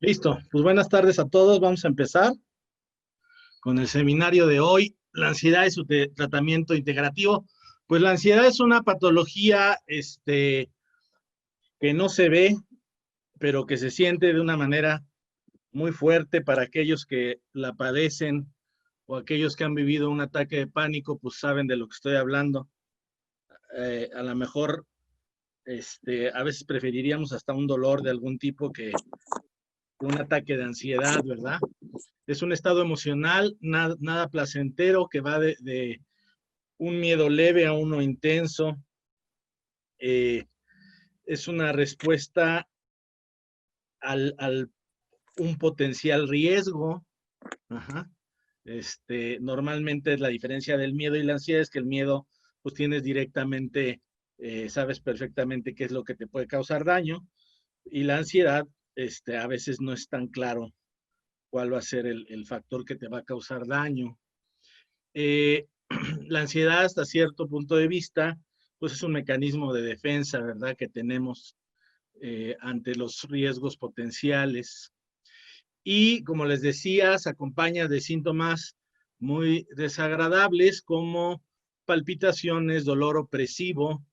Listo, pues buenas tardes a todos. Vamos a empezar con el seminario de hoy, la ansiedad y su tratamiento integrativo. Pues la ansiedad es una patología que no se ve, pero que se siente de una manera muy fuerte para aquellos que la padecen o aquellos que han vivido un ataque de pánico, pues saben de lo que estoy hablando. A lo mejor a veces preferiríamos hasta un dolor de algún tipo que un ataque de ansiedad, ¿verdad? Es un estado emocional nada placentero que va de un miedo leve a uno intenso. Es una respuesta al un potencial riesgo. Ajá. Normalmente la diferencia del miedo y la ansiedad es que el miedo, pues tienes directamente, sabes perfectamente qué es lo que te puede causar daño, y la ansiedad, a veces no es tan claro cuál va a ser el factor que te va a causar daño. La ansiedad hasta cierto punto de vista, pues es un mecanismo de defensa, ¿verdad? Que tenemos ante los riesgos potenciales. Y como les decía, se acompaña de síntomas muy desagradables como palpitaciones, dolor opresivo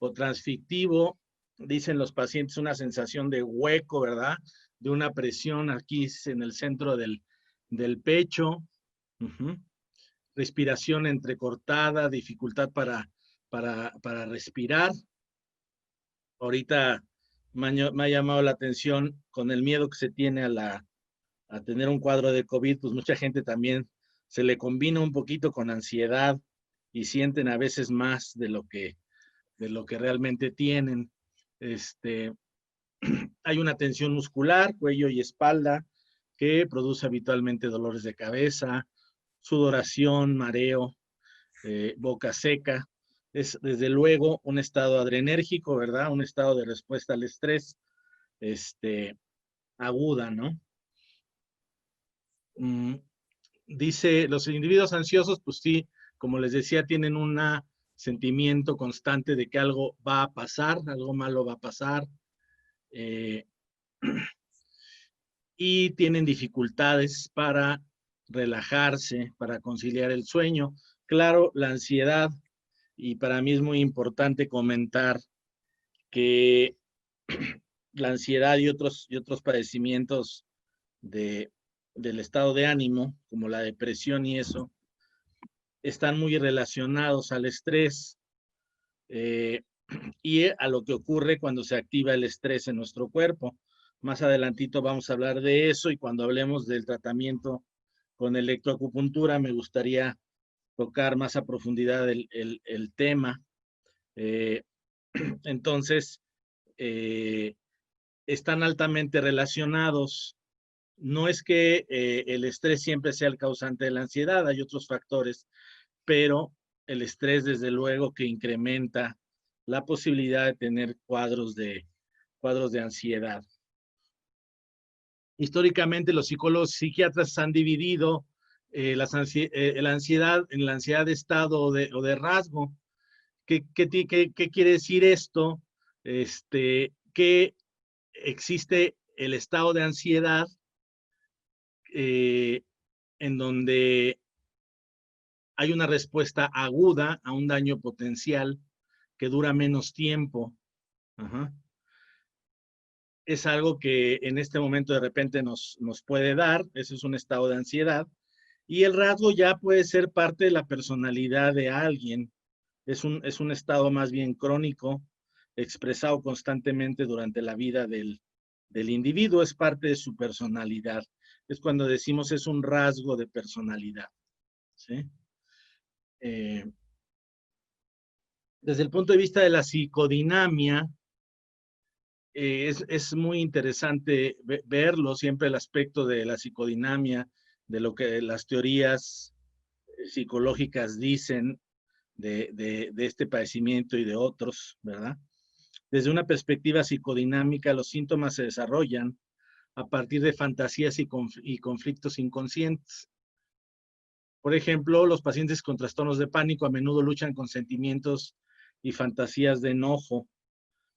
o transfictivo. Dicen los pacientes una sensación de hueco, ¿verdad? De una presión aquí en el centro del pecho. Uh-huh. Respiración entrecortada, dificultad para respirar. Ahorita me ha llamado la atención con el miedo que se tiene a tener un cuadro de COVID, pues mucha gente también se le combina un poquito con ansiedad y sienten a veces más de lo que realmente tienen. Hay una tensión muscular, cuello y espalda, que produce habitualmente dolores de cabeza, sudoración, mareo, boca seca. Es desde luego un estado adrenérgico, ¿verdad? Un estado de respuesta al estrés, aguda, ¿no? Dice, los individuos ansiosos, pues sí, como les decía, tienen un sentimiento constante de que algo va a pasar, algo malo va a pasar, y tienen dificultades para relajarse, para conciliar el sueño. Claro, la ansiedad, y para mí es muy importante comentar que la ansiedad y otros padecimientos del estado de ánimo, como la depresión y eso, están muy relacionados al estrés y a lo que ocurre cuando se activa el estrés en nuestro cuerpo. Más adelantito vamos a hablar de eso, y cuando hablemos del tratamiento con electroacupuntura me gustaría tocar más a profundidad el tema. Entonces, están altamente relacionados. No es que el estrés siempre sea el causante de la ansiedad, hay otros factores, pero el estrés desde luego que incrementa la posibilidad de tener cuadros de ansiedad. Históricamente los psicólogos psiquiatras han dividido la ansiedad en la ansiedad de estado o de rasgo. ¿Qué quiere decir esto? Que existe el estado de ansiedad en donde hay una respuesta aguda a un daño potencial que dura menos tiempo. Ajá. Es algo que en este momento de repente nos puede dar, eso es un estado de ansiedad, y el rasgo ya puede ser parte de la personalidad de alguien. Es un estado más bien crónico, expresado constantemente durante la vida del individuo, es parte de su personalidad. Es cuando decimos es un rasgo de personalidad, ¿sí? Desde el punto de vista de la psicodinamia, es muy interesante verlo, siempre el aspecto de la psicodinamia, de lo que las teorías psicológicas dicen de este padecimiento y de otros, ¿verdad? Desde una perspectiva psicodinámica, los síntomas se desarrollan a partir de fantasías y conflictos inconscientes. Por ejemplo, los pacientes con trastornos de pánico a menudo luchan con sentimientos y fantasías de enojo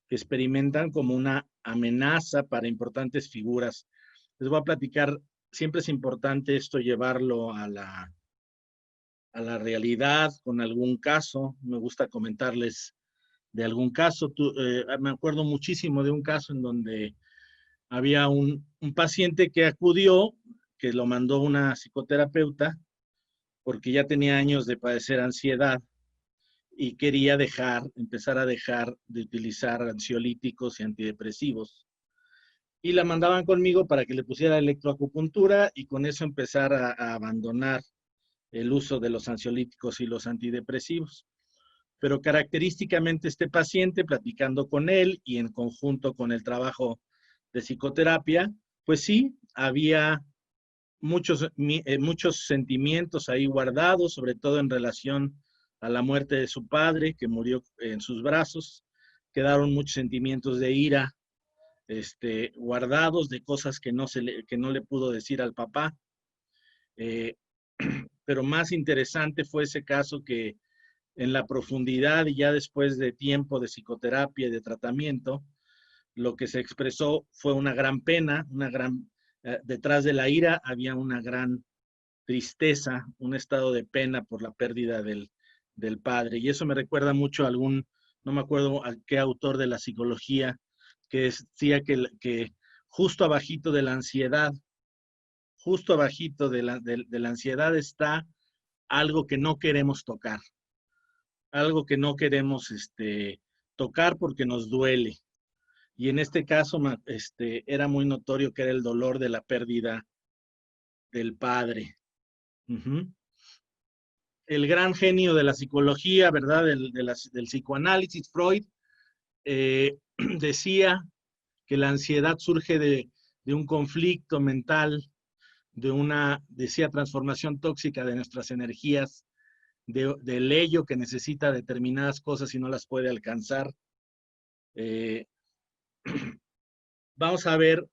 que experimentan como una amenaza para importantes figuras les voy a platicar, siempre es importante esto llevarlo a la realidad con algún caso. Me gusta comentarles de algún caso. Me acuerdo muchísimo de un caso en donde había un paciente que acudió, que lo mandó una psicoterapeuta, porque ya tenía años de padecer ansiedad y quería empezar a dejar de utilizar ansiolíticos y antidepresivos. Y la mandaban conmigo para que le pusiera electroacupuntura y con eso empezar a abandonar el uso de los ansiolíticos y los antidepresivos. Pero característicamente este paciente, platicando con él y en conjunto con el trabajo de psicoterapia, pues sí, había muchos sentimientos ahí guardados, sobre todo en relación a la muerte de su padre, que murió en sus brazos. Quedaron muchos sentimientos de ira guardados, de cosas que no le pudo decir al papá. Pero más interesante fue ese caso que en la profundidad y ya después de tiempo de psicoterapia y de tratamiento, lo que se expresó fue una gran pena, detrás de la ira había una gran tristeza, un estado de pena por la pérdida del padre. Y eso me recuerda mucho a no me acuerdo a qué autor de la psicología, que decía que justo abajito de la ansiedad, justo abajito de la ansiedad está algo que no queremos tocar, algo que no queremos tocar porque nos duele. Y en este caso era muy notorio que era el dolor de la pérdida del padre. Uh-huh. El gran genio de la psicología, ¿verdad? Del psicoanálisis, Freud, decía que la ansiedad surge de un conflicto mental, decía, transformación tóxica de nuestras energías, del ello que necesita determinadas cosas y no las puede alcanzar. Vamos a ver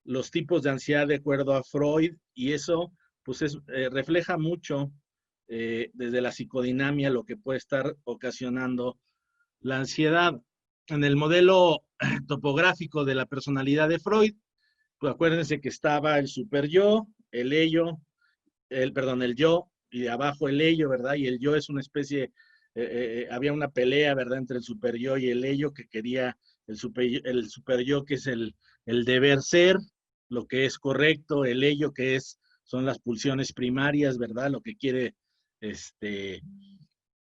los tipos de ansiedad de acuerdo a Freud, y eso pues refleja mucho desde la psicodinamia lo que puede estar ocasionando la ansiedad. En el modelo topográfico de la personalidad de Freud, pues acuérdense que estaba el super yo, el ello, el yo, y de abajo el ello, ¿verdad? Y el yo es una especie, había una pelea, ¿verdad?, entre el super yo y el ello, que quería el super yo, que es el deber ser, lo que es correcto, el ello, que son las pulsiones primarias, ¿verdad?, lo que quiere,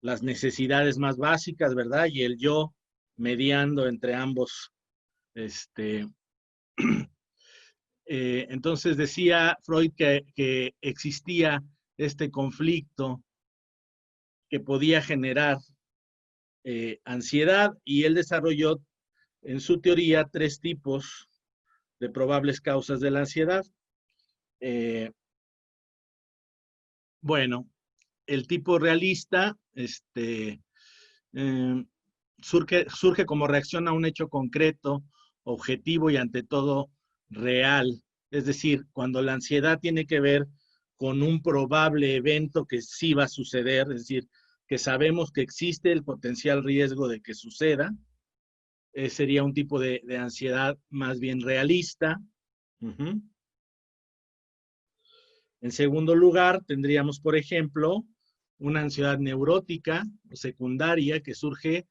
las necesidades más básicas, ¿verdad? Y el yo mediando entre ambos, entonces decía Freud que existía este conflicto que podía generar ansiedad, y él desarrolló en su teoría 3 tipos de probables causas de la ansiedad. Bueno, el tipo realista surge como reacción a un hecho concreto, objetivo y ante todo real. Es decir, cuando la ansiedad tiene que ver con un probable evento que sí va a suceder, es decir, que sabemos que existe el potencial riesgo de que suceda, sería un tipo de ansiedad más bien realista. Uh-huh. En segundo lugar, tendríamos, por ejemplo, una ansiedad neurótica o secundaria que surge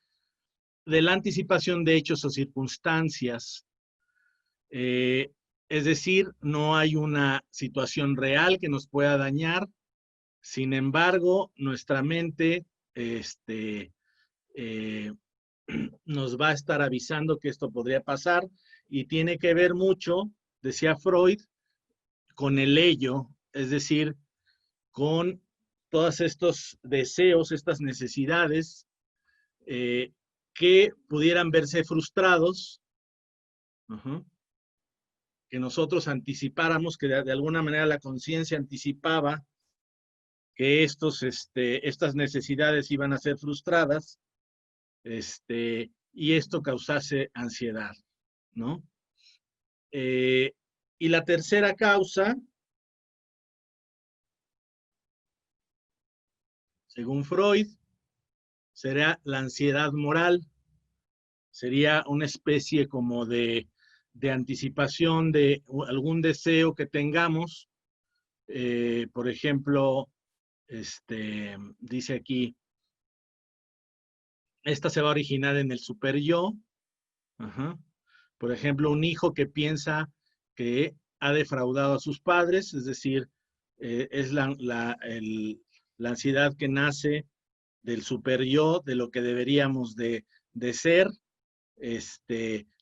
de la anticipación de hechos o circunstancias. Es decir, no hay una situación real que nos pueda dañar, sin embargo, nuestra mente nos va a estar avisando que esto podría pasar, y tiene que ver mucho, decía Freud, con el ello, es decir, con todos estos deseos, estas necesidades que pudieran verse frustrados, que nosotros anticipáramos, que de alguna manera la conciencia anticipaba que estas necesidades iban a ser frustradas, y esto causase ansiedad, ¿no? Y la tercera causa, según Freud, sería la ansiedad moral. Sería una especie como de de anticipación de algún deseo que tengamos. Por ejemplo, dice aquí, esta se va a originar en el super yo. Ajá. Por ejemplo, un hijo que piensa que ha defraudado a sus padres, es decir, es la ansiedad que nace del super yo, de lo que deberíamos de ser,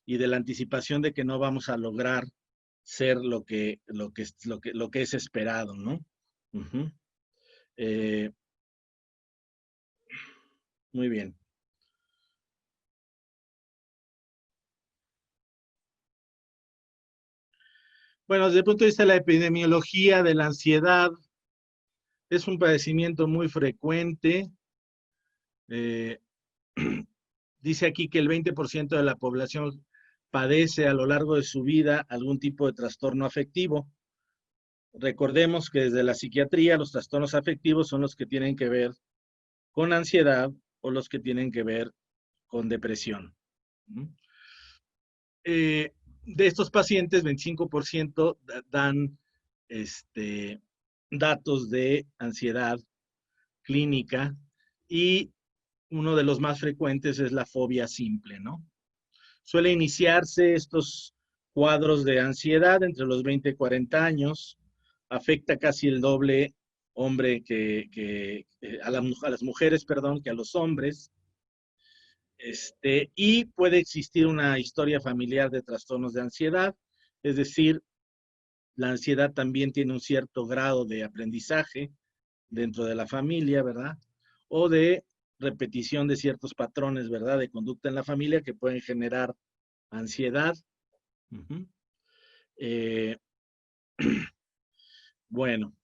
y de la anticipación de que no vamos a lograr ser lo que es esperado, ¿no? Uh-huh. Muy bien. Bueno, desde el punto de vista de la epidemiología de la ansiedad, es un padecimiento muy frecuente. Dice aquí que el 20% de la población padece a lo largo de su vida algún tipo de trastorno afectivo. Recordemos que desde la psiquiatría los trastornos afectivos son los que tienen que ver con ansiedad o los que tienen que ver con depresión. De estos pacientes, 25% dan datos de ansiedad clínica y uno de los más frecuentes es la fobia simple, ¿no? Suele iniciarse estos cuadros de ansiedad entre los 20 y 40 años, afecta casi el doble hombre a las mujeres, perdón, que a los hombres, y puede existir una historia familiar de trastornos de ansiedad, es decir, la ansiedad también tiene un cierto grado de aprendizaje dentro de la familia, ¿verdad? O de repetición de ciertos patrones, ¿verdad? De conducta en la familia que pueden generar ansiedad. Uh-huh. Bueno,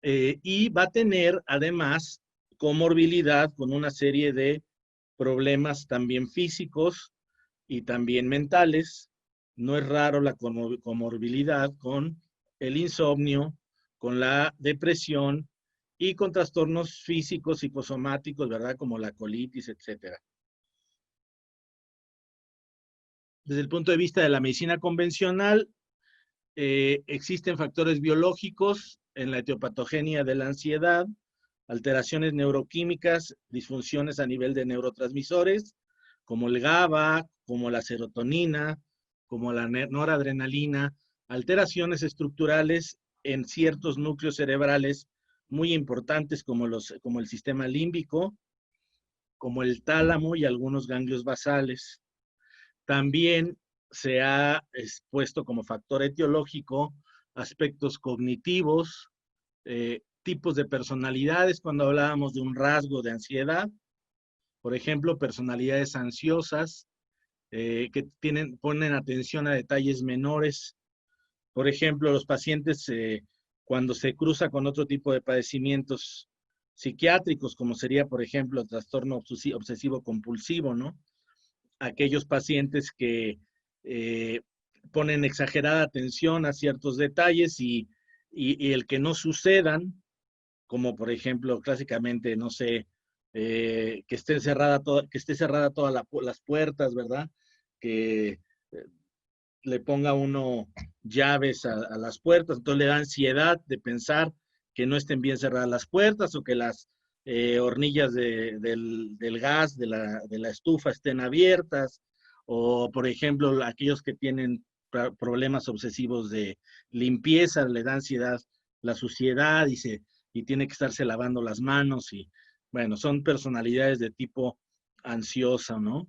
y va a tener además comorbilidad con una serie de problemas también físicos y también mentales. No es raro la comorbilidad con el insomnio, con la depresión y con trastornos físicos, psicosomáticos, ¿verdad? Como la colitis, etcétera. Desde el punto de vista de la medicina convencional, existen factores biológicos en la etiopatogenia de la ansiedad, alteraciones neuroquímicas, disfunciones a nivel de neurotransmisores, como el GABA, como la serotonina, como la noradrenalina, alteraciones estructurales en ciertos núcleos cerebrales muy importantes como el sistema límbico, como el tálamo y algunos ganglios basales. También se ha expuesto como factor etiológico aspectos cognitivos, tipos de personalidades cuando hablábamos de un rasgo de ansiedad, por ejemplo, personalidades ansiosas que ponen atención a detalles menores. Por ejemplo, los pacientes cuando se cruza con otro tipo de padecimientos psiquiátricos, como sería, por ejemplo, el trastorno obsesivo compulsivo, ¿no? Aquellos pacientes que ponen exagerada atención a ciertos detalles y el que no sucedan, como por ejemplo, clásicamente, no sé, que esté cerrada todas las puertas, ¿verdad? Que le ponga uno llaves a las puertas, entonces le da ansiedad de pensar que no estén bien cerradas las puertas o que las hornillas del gas, de la estufa estén abiertas, o por ejemplo, aquellos que tienen problemas obsesivos de limpieza, le da ansiedad la suciedad y tiene que estarse lavando las manos y bueno, son personalidades de tipo ansiosa, ¿no?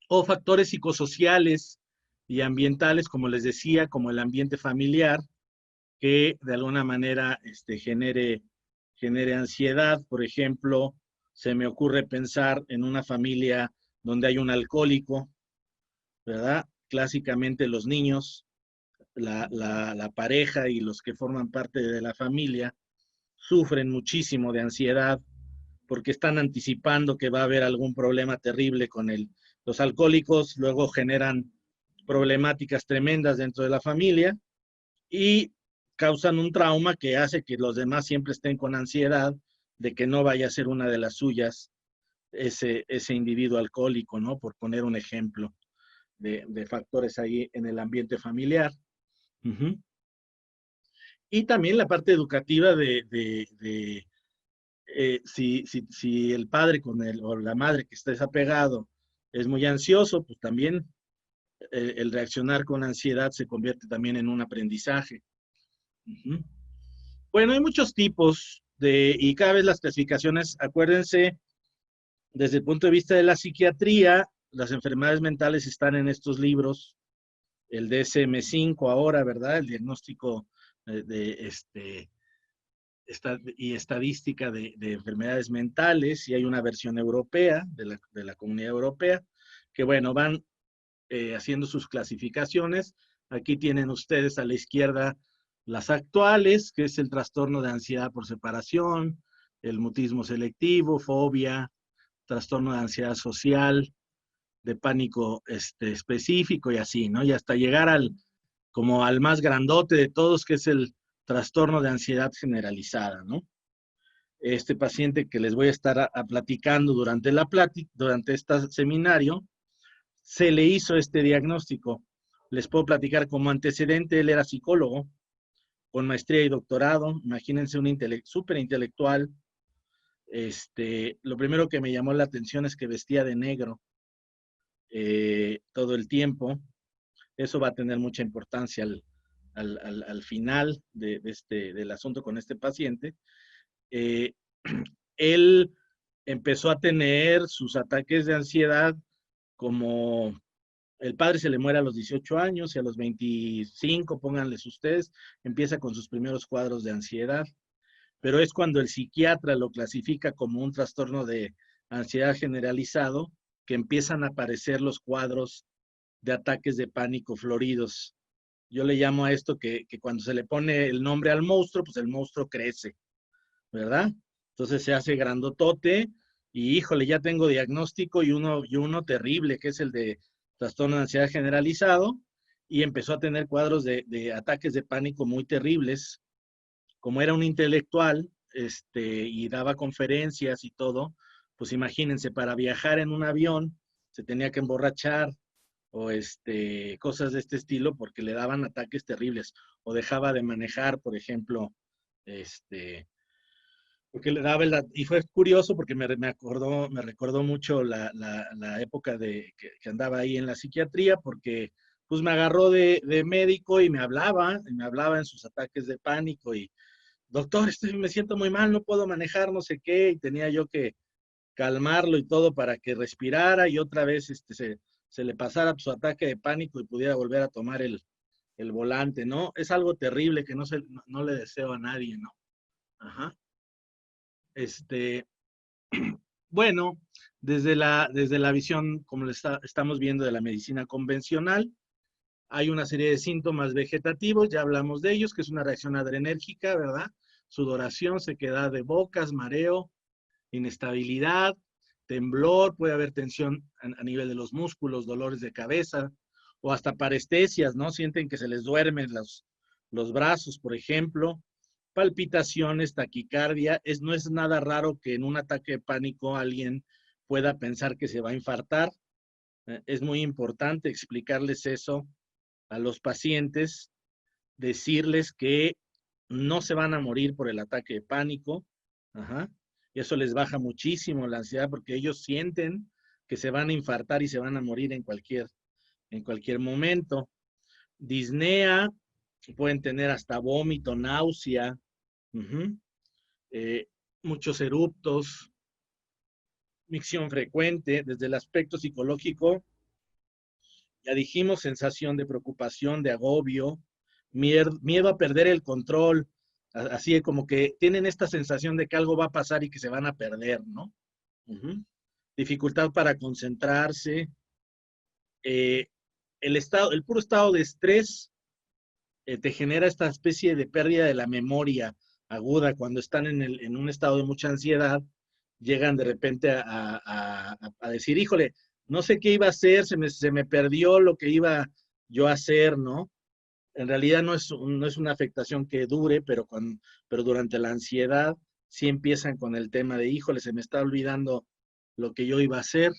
O factores psicosociales y ambientales, como les decía, como el ambiente familiar, que de alguna manera genere ansiedad. Por ejemplo, se me ocurre pensar en una familia donde hay un alcohólico, ¿verdad? Clásicamente los niños, la pareja y los que forman parte de la familia sufren muchísimo de ansiedad porque están anticipando que va a haber algún problema terrible con los alcohólicos, luego generan problemáticas tremendas dentro de la familia y causan un trauma que hace que los demás siempre estén con ansiedad de que no vaya a ser una de las suyas ese individuo alcohólico, ¿no? Por poner un ejemplo. de factores ahí en el ambiente familiar. Uh-huh. Y también la parte educativa si el padre con el, o la madre que está desapegado es muy ansioso, pues también el reaccionar con ansiedad se convierte también en un aprendizaje. Uh-huh. Bueno, hay muchos tipos y cada vez las clasificaciones, acuérdense, desde el punto de vista de la psiquiatría, las enfermedades mentales están en estos libros, el DSM-5 ahora, ¿verdad? El diagnóstico y estadística de enfermedades mentales, y hay una versión europea de la Comunidad Europea, que bueno, van haciendo sus clasificaciones. Aquí tienen ustedes a la izquierda las actuales, que es el trastorno de ansiedad por separación, el mutismo selectivo, fobia, trastorno de ansiedad social, de pánico específico y así, ¿no? Y hasta llegar como al más grandote de todos, que es el trastorno de ansiedad generalizada, ¿no? Este paciente que les voy a estar platicando durante este seminario, se le hizo este diagnóstico. Les puedo platicar como antecedente, él era psicólogo, con maestría y doctorado, imagínense un súper intelectual. Lo primero que me llamó la atención es que vestía de negro todo el tiempo. Eso va a tener mucha importancia al final del asunto con este paciente. Él empezó a tener sus ataques de ansiedad como el padre se le muere a los 18 años y a los 25, pónganles ustedes, empieza con sus primeros cuadros de ansiedad, pero es cuando el psiquiatra lo clasifica como un trastorno de ansiedad generalizado que empiezan a aparecer los cuadros de ataques de pánico floridos. Yo le llamo a esto que cuando se le pone el nombre al monstruo, pues el monstruo crece, ¿verdad? Entonces se hace grandotote y híjole, ya tengo diagnóstico y uno terrible, que es el de trastorno de ansiedad generalizado, y empezó a tener cuadros de ataques de pánico muy terribles. Como era un intelectual, y daba conferencias y todo, pues imagínense, para viajar en un avión se tenía que emborrachar o cosas de este estilo porque le daban ataques terribles o dejaba de manejar, por ejemplo, porque le daba y fue curioso porque me recordó mucho la época que andaba ahí en la psiquiatría, porque pues me agarró de médico y me hablaba en sus ataques de pánico y, doctor, me siento muy mal, no puedo manejar, no sé qué, y tenía yo que calmarlo y todo para que respirara y otra vez se le pasara su ataque de pánico y pudiera volver a tomar el volante, ¿no? Es algo terrible que no le deseo a nadie, ¿no? Ajá. Bueno, desde la visión, como estamos viendo de la medicina convencional, hay una serie de síntomas vegetativos, ya hablamos de ellos, que es una reacción adrenérgica, ¿verdad? Sudoración, sequedad de bocas, mareo, inestabilidad, temblor, puede haber tensión a nivel de los músculos, dolores de cabeza, o hasta parestesias, ¿no? Sienten que se les duermen los brazos, por ejemplo, palpitaciones, taquicardia. No es nada raro que en un ataque de pánico alguien pueda pensar que se va a infartar. Es muy importante explicarles eso a los pacientes, decirles que no se van a morir por el ataque de pánico. Ajá. Y eso les baja muchísimo la ansiedad porque ellos sienten que se van a infartar y se van a morir en cualquier momento. Disnea, pueden tener hasta vómito, náusea, uh-huh. Muchos eruptos, micción frecuente. Desde el aspecto psicológico, ya dijimos, sensación de preocupación, de agobio, miedo a perder el control, así como que tienen esta sensación de que algo va a pasar y que se van a perder, ¿no? Uh-huh. Dificultad para concentrarse, el puro estado de estrés te genera esta especie de pérdida de la memoria aguda. Cuando están en un estado de mucha ansiedad, llegan de repente a decir, híjole, no sé qué iba a hacer, se me perdió lo que iba yo a hacer, ¿no? En realidad no es una afectación que dure, pero durante la ansiedad sí empiezan con el tema de, híjole, se me está olvidando lo que yo iba a hacer.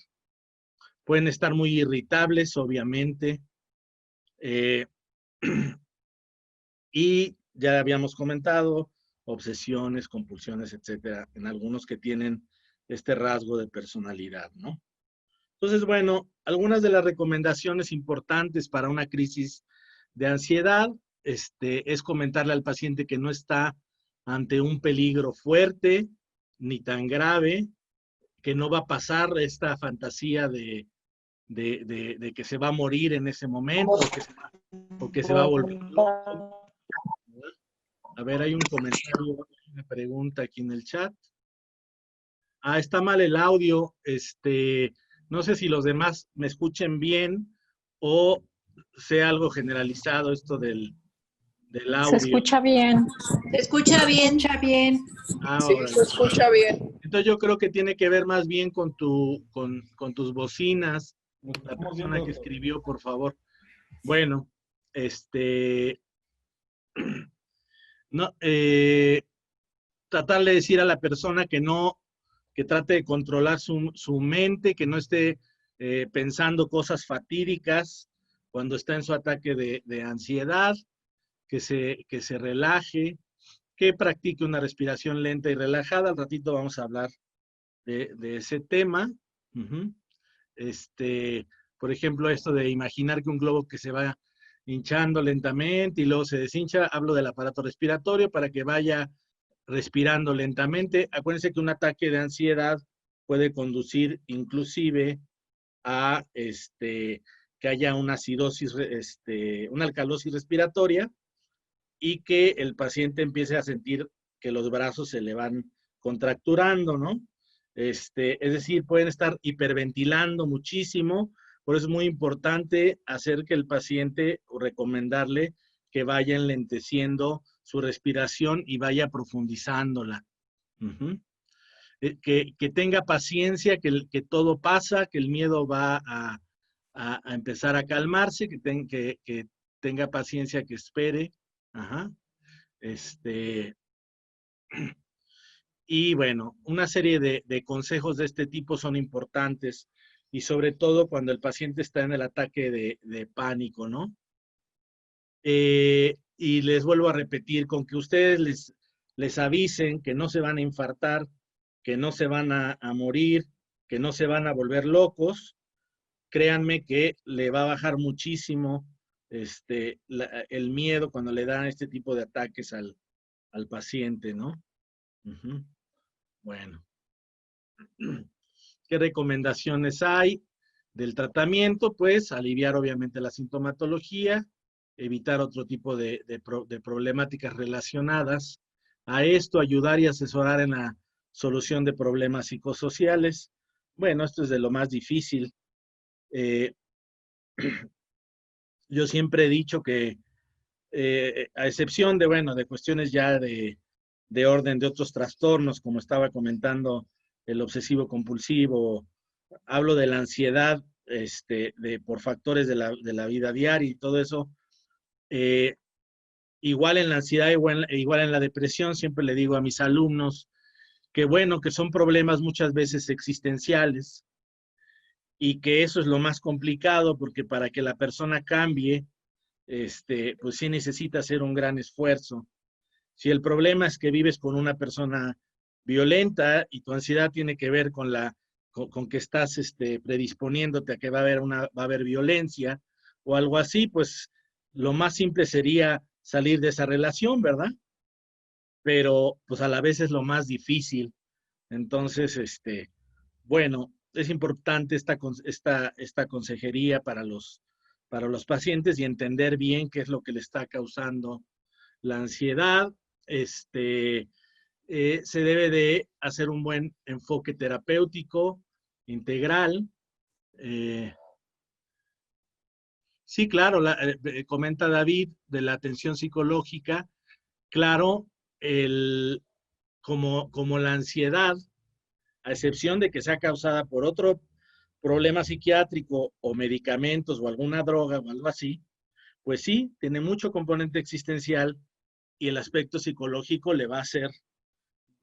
Pueden estar muy irritables, obviamente. Y ya habíamos comentado, obsesiones, compulsiones, etcétera, en algunos que tienen este rasgo de personalidad, ¿no? Entonces, bueno, algunas de las recomendaciones importantes para una crisis de ansiedad, es comentarle al paciente que no está ante un peligro fuerte ni tan grave, que no va a pasar esta fantasía de que se va a morir en ese momento o que se va a volver loco. A ver, hay un comentario, una pregunta aquí en el chat. Ah, está mal el audio. No sé si los demás me escuchen bien o sea algo generalizado esto del Se audio. escucha bien. Se escucha bien. Se escucha bien. Sí, Ahora, se escucha bien. entonces yo creo que tiene que ver más bien con con tus bocinas. La persona que escribió, por favor. Bueno, no, tratar de decir a la persona que no, que trate de controlar su mente, que no esté pensando cosas fatídicas cuando está en su ataque de ansiedad, que se relaje, que practique una respiración lenta y relajada. Al ratito vamos a hablar de ese tema. Uh-huh. Por ejemplo, esto de imaginar que un globo que se va hinchando lentamente y luego se deshincha, hablo del aparato respiratorio para que vaya respirando lentamente. Acuérdense que un ataque de ansiedad puede conducir inclusive a que haya una acidosis, una alcalosis respiratoria y que el paciente empiece a sentir que los brazos se le van contracturando, ¿no? Es decir, pueden estar hiperventilando muchísimo, por eso es muy importante hacer que el paciente o recomendarle que vaya enlenteciendo su respiración y vaya profundizándola. Uh-huh. Que tenga paciencia, que todo pasa, que el miedo va a empezar a calmarse, que tenga paciencia, que espere. Ajá. Y bueno, una serie de consejos de este tipo son importantes y sobre todo cuando el paciente está en el ataque de pánico, ¿no? Y les vuelvo a repetir, con que ustedes les avisen que no se van a infartar, que no se van a morir, que no se van a volver locos, créanme que le va a bajar muchísimo el miedo cuando le dan este tipo de ataques al paciente, ¿no? Uh-huh. Bueno. ¿Qué recomendaciones hay del tratamiento? Pues aliviar obviamente la sintomatología, evitar otro tipo de problemáticas relacionadas a esto, ayudar y asesorar en la solución de problemas psicosociales. Bueno, esto es de lo más difícil. Yo siempre he dicho que, a excepción de, bueno, de cuestiones ya de orden de otros trastornos, como estaba comentando, el obsesivo compulsivo, hablo de la ansiedad, por factores de la vida diaria y todo eso. Igual en la ansiedad, igual en la depresión, siempre le digo a mis alumnos que bueno, que son problemas muchas veces existenciales y que eso es lo más complicado porque para que la persona cambie, pues sí necesita hacer un gran esfuerzo. Si el problema es que vives con una persona violenta y tu ansiedad tiene que ver con que estás predisponiéndote a que va a haber violencia o algo así, pues lo más simple sería salir de esa relación, ¿verdad? Pero pues a la vez es lo más difícil. Entonces, bueno, es importante esta consejería para los pacientes y entender bien qué es lo que le está causando la ansiedad. Se debe de hacer un buen enfoque terapéutico, integral. Sí, claro, comenta David de la atención psicológica. Claro, como la ansiedad, a excepción de que sea causada por otro problema psiquiátrico o medicamentos o alguna droga o algo así, pues sí, tiene mucho componente existencial y el aspecto psicológico le va a ser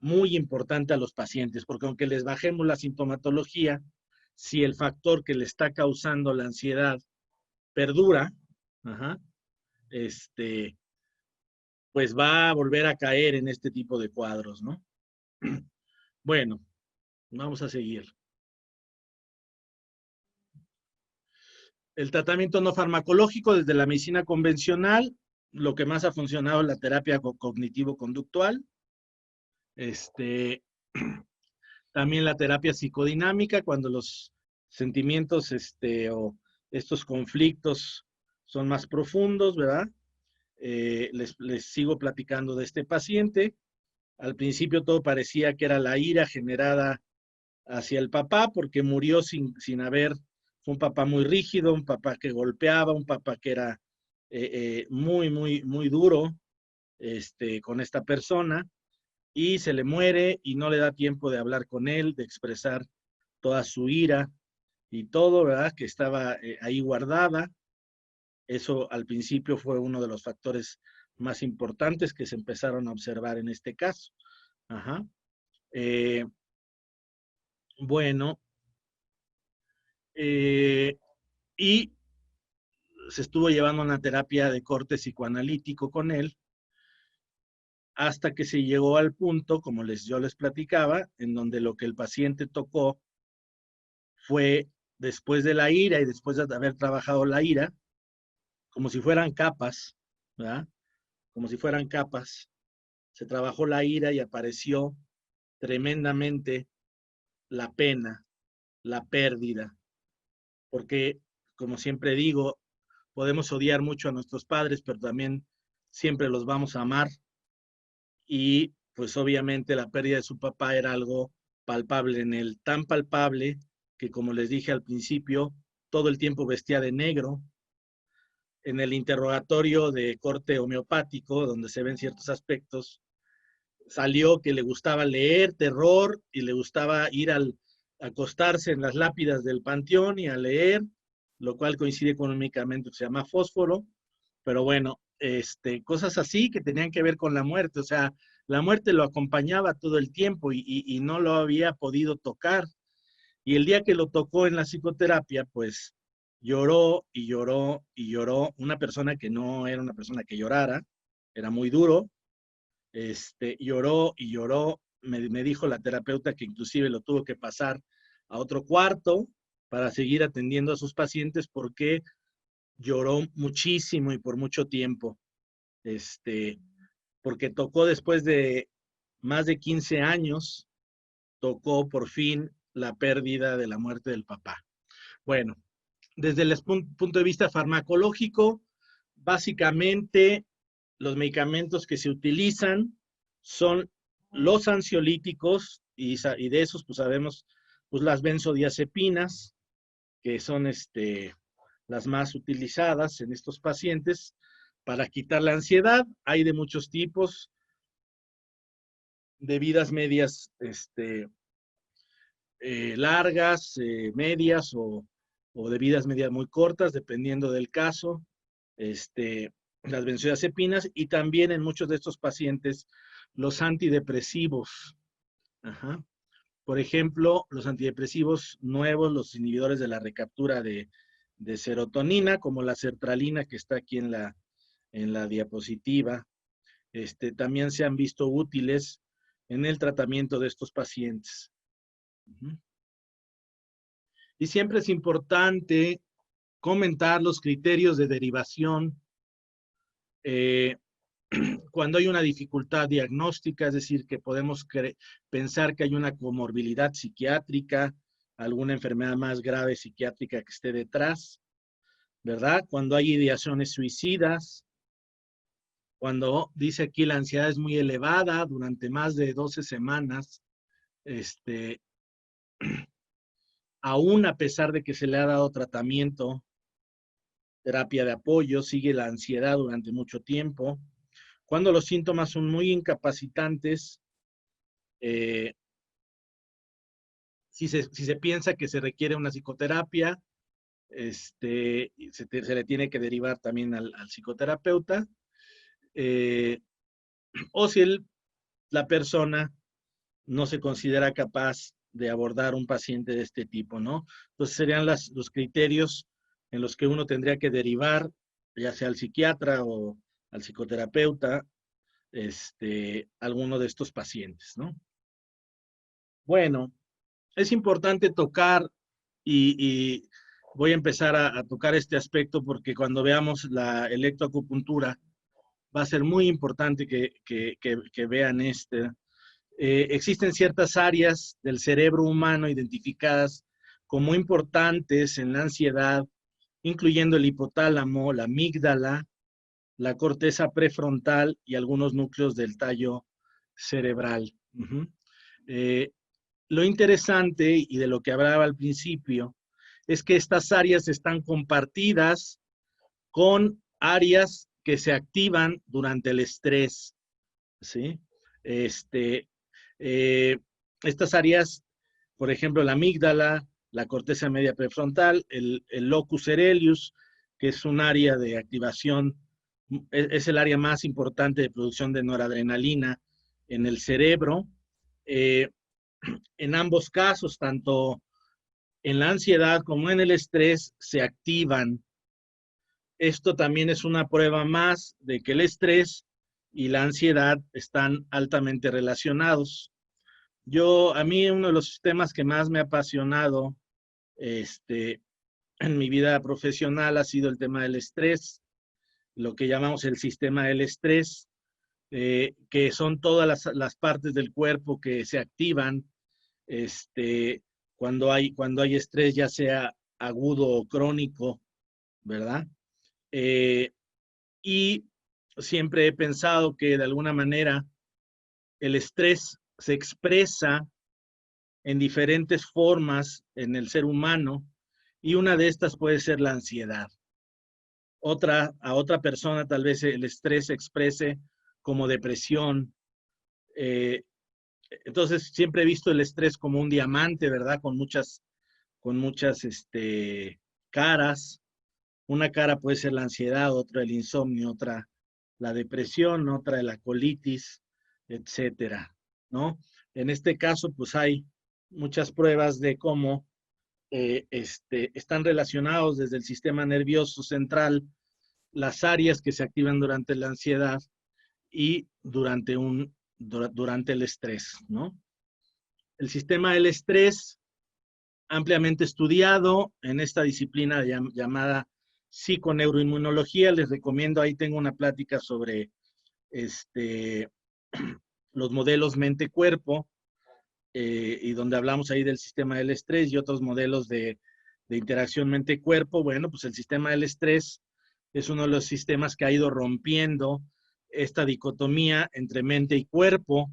muy importante a los pacientes, porque aunque les bajemos la sintomatología, si el factor que le está causando la ansiedad perdura, pues va a volver a caer en este tipo de cuadros, ¿no? Bueno, vamos a seguir. El tratamiento no farmacológico desde la medicina convencional, lo que más ha funcionado es la terapia cognitivo-conductual. También la terapia psicodinámica, cuando los sentimientos o estos conflictos son más profundos, ¿verdad? Les sigo platicando de este paciente. Al principio todo parecía que era la ira generada hacia el papá, porque murió sin haber, fue un papá muy rígido, un papá que golpeaba, un papá que era muy, muy, muy duro con esta persona, y se le muere y no le da tiempo de hablar con él, de expresar toda su ira y todo, ¿verdad? Que estaba ahí guardada. Eso al principio fue uno de los factores más importantes que se empezaron a observar en este caso. Ajá. Bueno, y se estuvo llevando una terapia de corte psicoanalítico con él, hasta que se llegó al punto, como yo les platicaba, en donde lo que el paciente tocó fue, después de la ira y después de haber trabajado la ira, como si fueran capas, ¿verdad? Como si fueran capas, se trabajó la ira y apareció tremendamente la pena, la pérdida, porque, como siempre digo, podemos odiar mucho a nuestros padres, pero también siempre los vamos a amar, y pues obviamente la pérdida de su papá era algo palpable en él, tan palpable que, como les dije al principio, todo el tiempo vestía de negro. En el interrogatorio de corte homeopático, donde se ven ciertos aspectos, salió que le gustaba leer terror y le gustaba ir a acostarse en las lápidas del panteón y a leer, lo cual coincide con un medicamento que se llama fósforo. Pero bueno, cosas así que tenían que ver con la muerte, o sea, la muerte lo acompañaba todo el tiempo y no lo había podido tocar. Y el día que lo tocó en la psicoterapia, pues lloró y lloró y lloró. Una persona que no era una persona que llorara, era muy duro, lloró y lloró. Me dijo la terapeuta que inclusive lo tuvo que pasar a otro cuarto para seguir atendiendo a sus pacientes, porque lloró muchísimo y por mucho tiempo, porque tocó después de más de 15 años, tocó por fin la pérdida de la muerte del papá. Bueno, desde el punto de vista farmacológico, básicamente los medicamentos que se utilizan son los ansiolíticos, y de esos pues sabemos pues las benzodiazepinas, que son las más utilizadas en estos pacientes para quitar la ansiedad. Hay de muchos tipos, de vidas medias largas, medias o de vidas medias muy cortas, dependiendo del caso, las benzodiazepinas, y también en muchos de estos pacientes los antidepresivos. Ajá. Por ejemplo, los antidepresivos nuevos, los inhibidores de la recaptura de serotonina, como la sertralina, que está aquí en la diapositiva, también se han visto útiles en el tratamiento de estos pacientes. Y siempre es importante comentar los criterios de derivación cuando hay una dificultad diagnóstica, es decir, que podemos pensar que hay una comorbilidad psiquiátrica, alguna enfermedad más grave psiquiátrica que esté detrás, ¿verdad? Cuando hay ideaciones suicidas, cuando dice aquí la ansiedad es muy elevada durante más de 12 semanas, aún a pesar de que se le ha dado tratamiento, terapia de apoyo, sigue la ansiedad durante mucho tiempo. Cuando los síntomas son muy incapacitantes, si se piensa que se requiere una psicoterapia, se le tiene que derivar también al psicoterapeuta, o si la persona no se considera capaz de abordar un paciente de este tipo, ¿no? Entonces serían los criterios en los que uno tendría que derivar, ya sea al psiquiatra o al psicoterapeuta, alguno de estos pacientes, ¿no? Bueno, es importante tocar y voy a empezar a tocar este aspecto porque cuando veamos la electroacupuntura va a ser muy importante que vean este. Existen ciertas áreas del cerebro humano identificadas como importantes en la ansiedad, incluyendo el hipotálamo, la amígdala, la corteza prefrontal y algunos núcleos del tallo cerebral. Eh, lo interesante y de lo que hablaba al principio es que estas áreas están compartidas con áreas que se activan durante el estrés, ¿sí? Este, eh, estas áreas, por ejemplo, la amígdala, la corteza media prefrontal, el locus coeruleus, que es un área de activación, es el área más importante de producción de noradrenalina en el cerebro. En ambos casos, tanto en la ansiedad como en el estrés, se activan. Esto también es una prueba más de que el estrés y la ansiedad están altamente relacionados. A mí uno de los temas que más me ha apasionado en mi vida profesional ha sido el tema del estrés, lo que llamamos el sistema del estrés, que son todas las partes del cuerpo que se activan cuando hay estrés, ya sea agudo o crónico, ¿verdad? Y siempre he pensado que de alguna manera el estrés se expresa en diferentes formas en el ser humano y una de estas puede ser la ansiedad. A otra persona tal vez el estrés se exprese como depresión. Eh, entonces siempre he visto el estrés como un diamante, ¿verdad? Con muchas caras. Una cara puede ser la ansiedad, otra el insomnio, otra la depresión, otra la colitis, etcétera, ¿no? En este caso, pues hay muchas pruebas de cómo están relacionados desde el sistema nervioso central las áreas que se activan durante la ansiedad y durante el estrés, ¿no? El sistema del estrés, ampliamente estudiado en esta disciplina llamada psiconeuroinmunología, les recomiendo, ahí tengo una plática sobre los modelos mente-cuerpo, y donde hablamos ahí del sistema del estrés y otros modelos de interacción mente-cuerpo. Bueno, pues el sistema del estrés es uno de los sistemas que ha ido rompiendo esta dicotomía entre mente y cuerpo,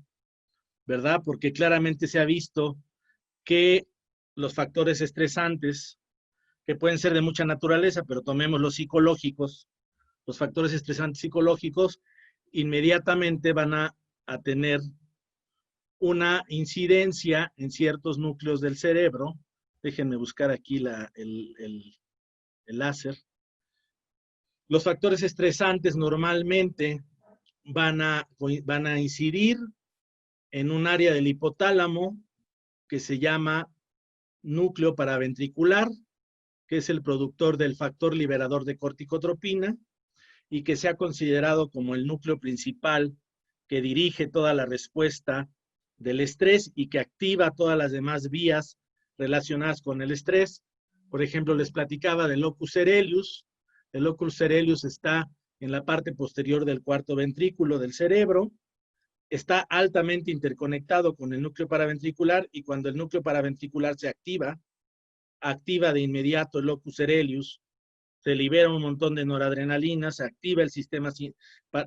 ¿verdad? Porque claramente se ha visto que los factores estresantes, que pueden ser de mucha naturaleza, pero tomemos los psicológicos, los factores estresantes psicológicos, inmediatamente van a tener una incidencia en ciertos núcleos del cerebro. Déjenme buscar aquí el láser. Los factores estresantes normalmente van a incidir en un área del hipotálamo que se llama núcleo paraventricular, que es el productor del factor liberador de corticotropina y que se ha considerado como el núcleo principal que dirige toda la respuesta del estrés y que activa todas las demás vías relacionadas con el estrés. Por ejemplo, les platicaba del locus coeruleus. El locus coeruleus está en la parte posterior del cuarto ventrículo del cerebro, está altamente interconectado con el núcleo paraventricular y cuando el núcleo paraventricular se activa de inmediato el locus coeruleus, se libera un montón de noradrenalina, se activa el sistema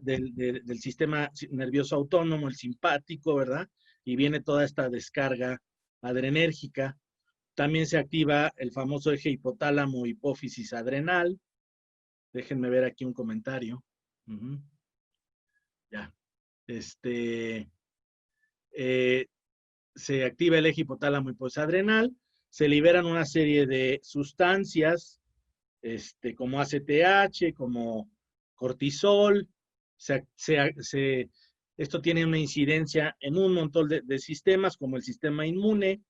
del sistema nervioso autónomo, el simpático, ¿verdad? Y viene toda esta descarga adrenérgica. También se activa el famoso eje hipotálamo hipófisis adrenal. Déjenme ver aquí un comentario. Ya. Se activa el eje hipotálamo hipófisis adrenal, se liberan una serie de sustancias como ACTH, como cortisol. Esto tiene una incidencia en un montón de sistemas, como el sistema inmune,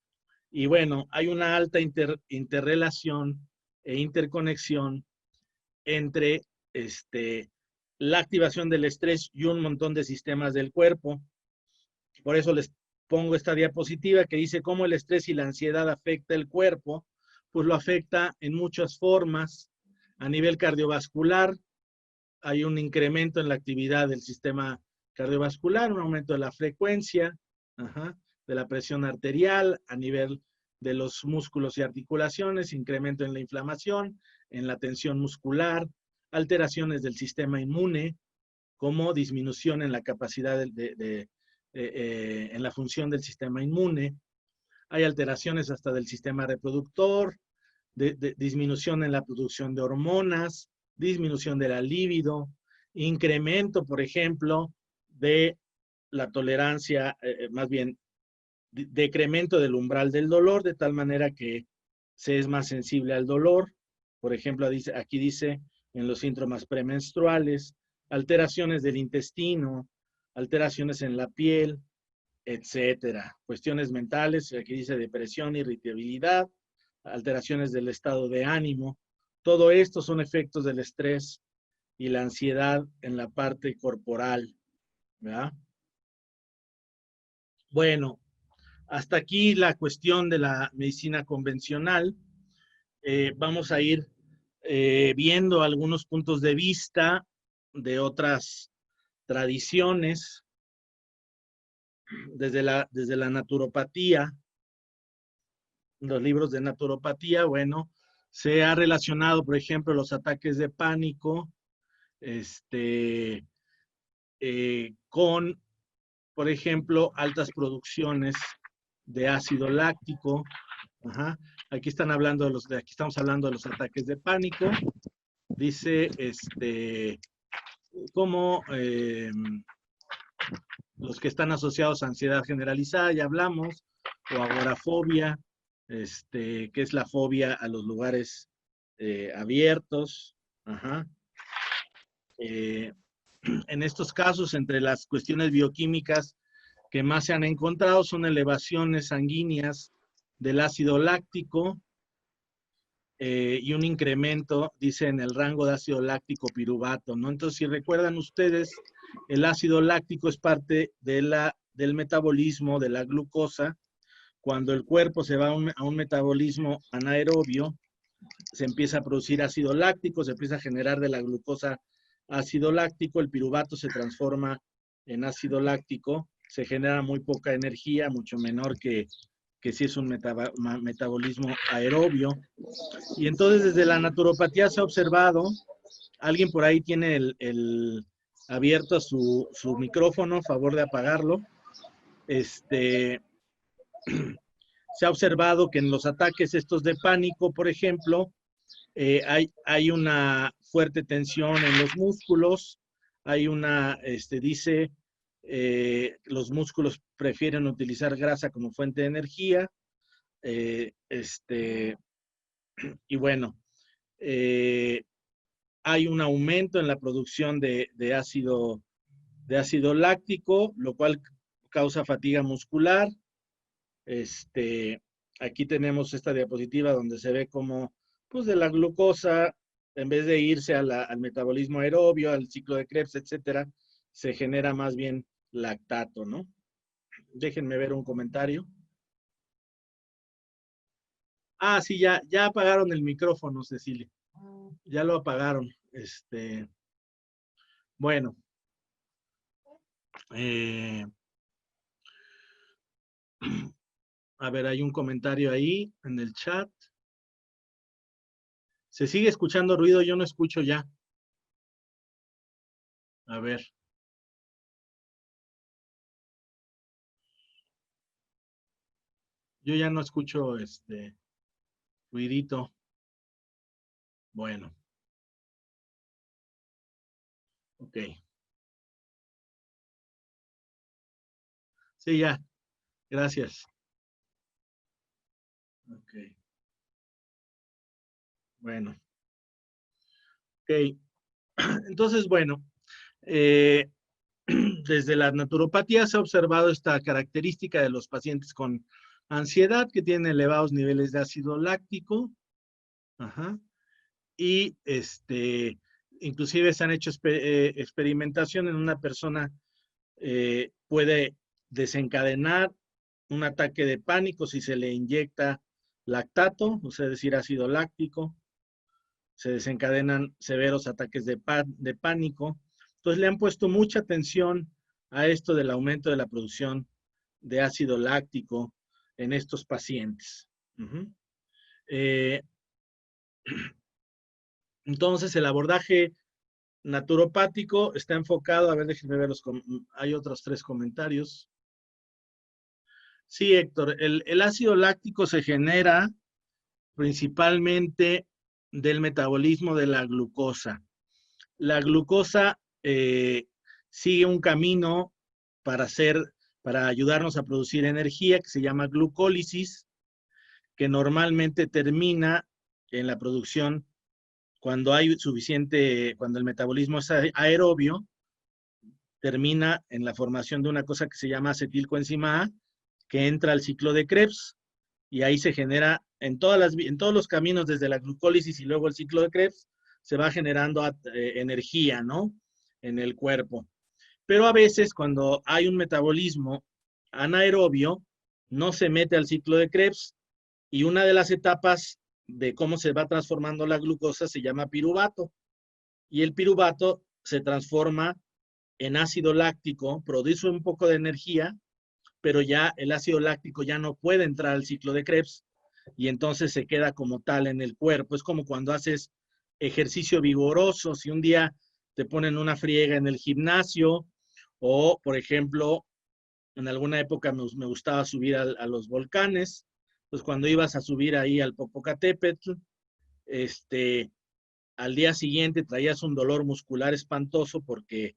Y bueno, hay una alta interrelación e interconexión entre la activación del estrés y un montón de sistemas del cuerpo. Por eso les pongo esta diapositiva que dice cómo el estrés y la ansiedad afecta el cuerpo. Pues lo afecta en muchas formas. A nivel cardiovascular, hay un incremento en la actividad del sistema cardiovascular, un aumento de la frecuencia, de la presión arterial, a nivel de los músculos y articulaciones, incremento en la inflamación, en la tensión muscular, alteraciones del sistema inmune, como disminución en la capacidad en la función del sistema inmune. Hay alteraciones hasta del sistema reproductor, disminución en la producción de hormonas, disminución de la libido, incremento, por ejemplo, de la tolerancia, más bien, decremento del umbral del dolor, de tal manera que se es más sensible al dolor. Por ejemplo, aquí dice en los síntomas premenstruales, alteraciones del intestino, alteraciones en la piel, etcétera. Cuestiones mentales, aquí dice depresión, irritabilidad, alteraciones del estado de ánimo. Todo esto son efectos del estrés y la ansiedad en la parte corporal, ¿verdad? Bueno, hasta aquí la cuestión de la medicina convencional. Vamos a ir viendo algunos puntos de vista de otras tradiciones, desde la naturopatía, los libros de naturopatía. Bueno, se ha relacionado, por ejemplo, los ataques de pánico, con, por ejemplo, altas producciones de ácido láctico. Aquí estamos hablando de los ataques de pánico. Dice, como los que están asociados a ansiedad generalizada, ya hablamos, o agorafobia, que es la fobia a los lugares abiertos. En estos casos, entre las cuestiones bioquímicas que más se han encontrado son elevaciones sanguíneas del ácido láctico y un incremento, dice, en el rango de ácido láctico piruvato, ¿no? Entonces, si recuerdan ustedes, el ácido láctico es parte del metabolismo de la glucosa. Cuando el cuerpo se va a un metabolismo anaerobio, se empieza a producir ácido láctico, se empieza a generar de la glucosa ácido láctico, el piruvato se transforma en ácido láctico, se genera muy poca energía, mucho menor que si es un metabolismo aerobio. Y entonces desde la naturopatía se ha observado, alguien por ahí tiene abierto su micrófono, favor de apagarlo. Se ha observado que en los ataques estos de pánico, por ejemplo, hay una fuerte tensión en los músculos, hay dice, los músculos prefieren utilizar grasa como fuente de energía, y bueno, hay un aumento en la producción de ácido láctico, lo cual causa fatiga muscular. Aquí tenemos esta diapositiva donde se ve cómo, pues, de la glucosa, en vez de irse al metabolismo aerobio, al ciclo de Krebs, etcétera, se genera más bien lactato, ¿no? Déjenme ver un comentario. Ah, sí, ya apagaron el micrófono, Cecilia. Ya lo apagaron. Bueno. A ver, hay un comentario ahí en el chat. ¿Se sigue escuchando ruido? Yo no escucho ya. A ver. Yo ya no escucho ruidito. Bueno. Ok. Sí, ya. Gracias. Ok. Bueno. Ok. Entonces, bueno, desde la naturopatía se ha observado esta característica de los pacientes con ansiedad, que tienen elevados niveles de ácido láctico. Ajá. Y inclusive se han hecho experimentación en una persona, puede desencadenar un ataque de pánico si se le inyecta lactato, o sea, es decir, ácido láctico. Se desencadenan severos ataques de pánico. Entonces le han puesto mucha atención a esto del aumento de la producción de ácido láctico en estos pacientes. Entonces el abordaje naturopático está enfocado, a ver, déjenme ver hay otros 3 comentarios. Sí, Héctor, el ácido láctico se genera principalmente del metabolismo de la glucosa. La glucosa sigue un camino para ayudarnos a producir energía que se llama glucólisis, que normalmente termina en la producción cuando el metabolismo es aerobio, termina en la formación de una cosa que se llama acetilcoenzima A, que entra al ciclo de Krebs, y ahí se genera en todos los caminos, desde la glucólisis y luego el ciclo de Krebs, se va generando energía, ¿no? En el cuerpo. Pero a veces cuando hay un metabolismo anaerobio, no se mete al ciclo de Krebs, y una de las etapas de cómo se va transformando la glucosa se llama piruvato, y el piruvato se transforma en ácido láctico, produce un poco de energía, pero ya el ácido láctico ya no puede entrar al ciclo de Krebs, y entonces se queda como tal en el cuerpo. Es como cuando haces ejercicio vigoroso, si un día te ponen una friega en el gimnasio, o por ejemplo, en alguna época me gustaba subir a los volcanes, pues cuando ibas a subir ahí al Popocatépetl, al día siguiente traías un dolor muscular espantoso porque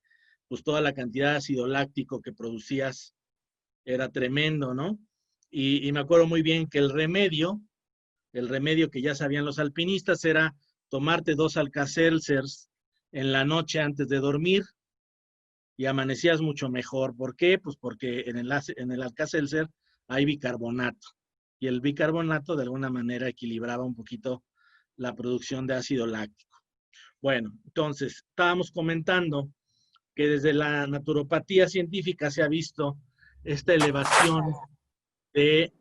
pues toda la cantidad de ácido láctico que producías era tremendo, ¿no? Y me acuerdo muy bien que el remedio que ya sabían los alpinistas era tomarte 2 Alka-Seltzers en la noche antes de dormir, y amanecías mucho mejor. ¿Por qué? Pues porque en el Alka-Seltzer hay bicarbonato, y el bicarbonato de alguna manera equilibraba un poquito la producción de ácido láctico. Bueno, entonces, estábamos comentando que desde la naturopatía científica se ha visto esta elevación de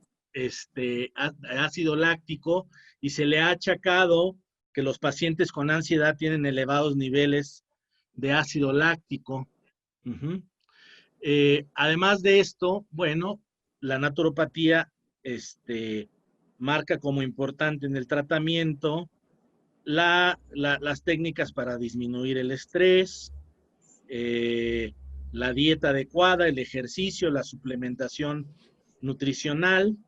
ácido láctico, y se le ha achacado que los pacientes con ansiedad tienen elevados niveles de ácido láctico. Además de esto, bueno, la naturopatía marca como importante en el tratamiento las técnicas para disminuir el estrés, la dieta adecuada, el ejercicio, la suplementación nutricional,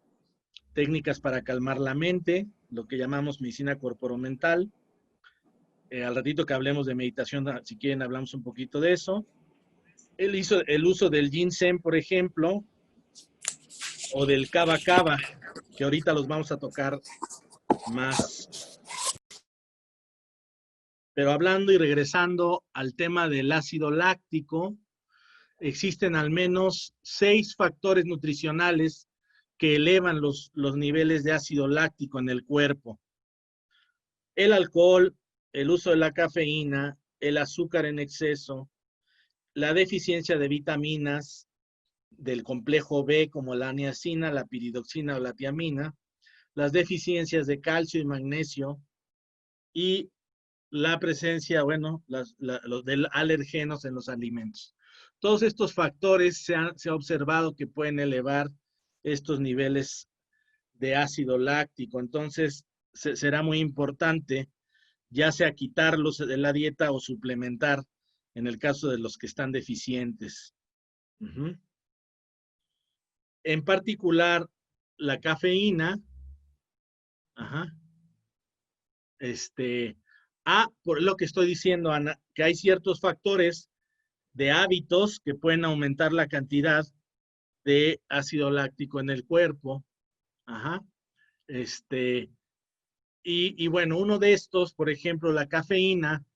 técnicas para calmar la mente, lo que llamamos medicina corporomental. Al ratito que hablemos de meditación, si quieren, hablamos un poquito de eso. El uso del ginseng, por ejemplo, o del kava kava, que ahorita los vamos a tocar más. Pero hablando y regresando al tema del ácido láctico, existen al menos 6 factores nutricionales que elevan los niveles de ácido láctico en el cuerpo. El alcohol, el uso de la cafeína, el azúcar en exceso, la deficiencia de vitaminas del complejo B como la niacina, la piridoxina o la tiamina, las deficiencias de calcio y magnesio, y la presencia, bueno, los alergenos en los alimentos. Todos estos factores se ha observado que pueden elevar estos niveles de ácido láctico. Entonces, será muy importante ya sea quitarlos de la dieta o suplementar en el caso de los que están deficientes. En particular, la cafeína, por lo que estoy diciendo, Ana, que hay ciertos factores de hábitos que pueden aumentar la cantidad de ácido láctico en el cuerpo. Y bueno, uno de estos, por ejemplo, la cafeína,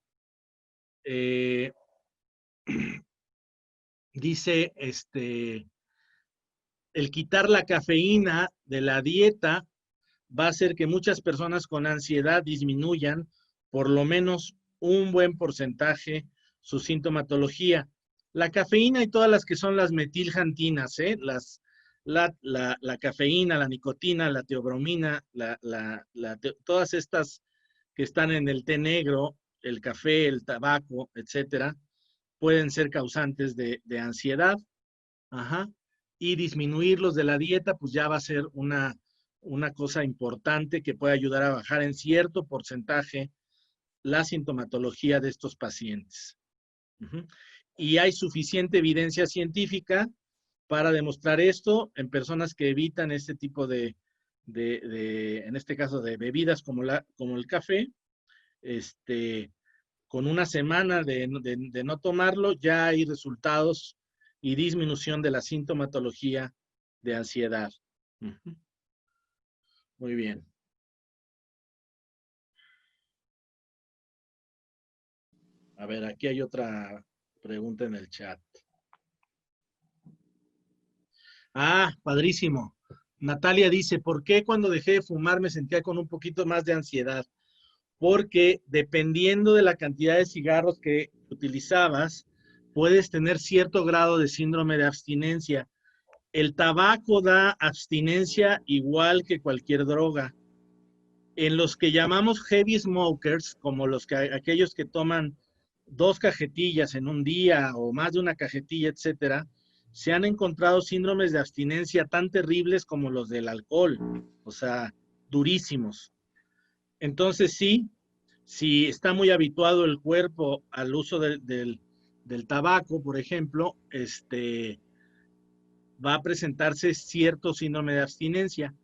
dice, el quitar la cafeína de la dieta va a hacer que muchas personas con ansiedad disminuyan por lo menos un buen porcentaje su sintomatología. La cafeína y todas las que son las metiljantinas, la cafeína, la nicotina, la teobromina, todas estas que están en el té negro, el café, el tabaco, etcétera, pueden ser causantes de ansiedad. Ajá. Y disminuirlos de la dieta, pues ya va a ser una cosa importante que puede ayudar a bajar en cierto porcentaje la sintomatología de estos pacientes. Uh-huh. Y hay suficiente evidencia científica para demostrar esto en personas que evitan este tipo en este caso, de bebidas como el café. Con una semana de no tomarlo, ya hay resultados y disminución de la sintomatología de ansiedad. Uh-huh. Muy bien. A ver, aquí hay otra pregunta en el chat. Ah, padrísimo. Natalia dice, ¿por qué cuando dejé de fumar me sentía con un poquito más de ansiedad? Porque dependiendo de la cantidad de cigarros que utilizabas, puedes tener cierto grado de síndrome de abstinencia. El tabaco da abstinencia igual que cualquier droga. En los que llamamos heavy smokers, como aquellos que toman 2 cajetillas en un día o más de una cajetilla, etcétera, se han encontrado síndromes de abstinencia tan terribles como los del alcohol, o sea, durísimos. Entonces sí, si está muy habituado el cuerpo al uso del tabaco, por ejemplo, va a presentarse cierto síndrome de abstinencia,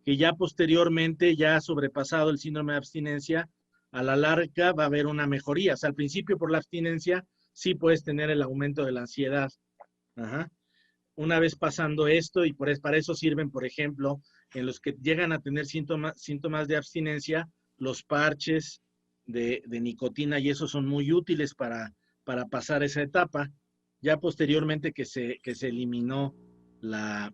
que ya posteriormente, ya sobrepasado el síndrome de abstinencia, a la larga va a haber una mejoría. O sea, al principio por la abstinencia sí puedes tener el aumento de la ansiedad. Ajá. Una vez pasando esto, y para eso sirven, por ejemplo, en los que llegan a tener síntomas de abstinencia, los parches de nicotina, y esos son muy útiles para pasar esa etapa. Ya posteriormente que se eliminó la,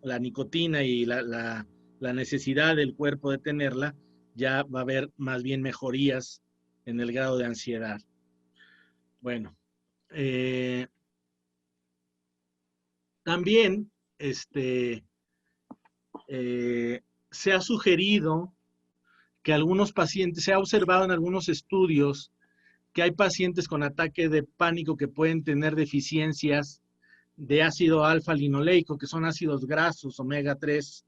la nicotina y la necesidad del cuerpo de tenerla, ya va a haber más bien mejorías en el grado de ansiedad. Bueno, también se ha sugerido que algunos pacientes, se ha observado en algunos estudios que hay pacientes con ataque de pánico que pueden tener deficiencias de ácido alfa-linoleico, que son ácidos grasos omega 3,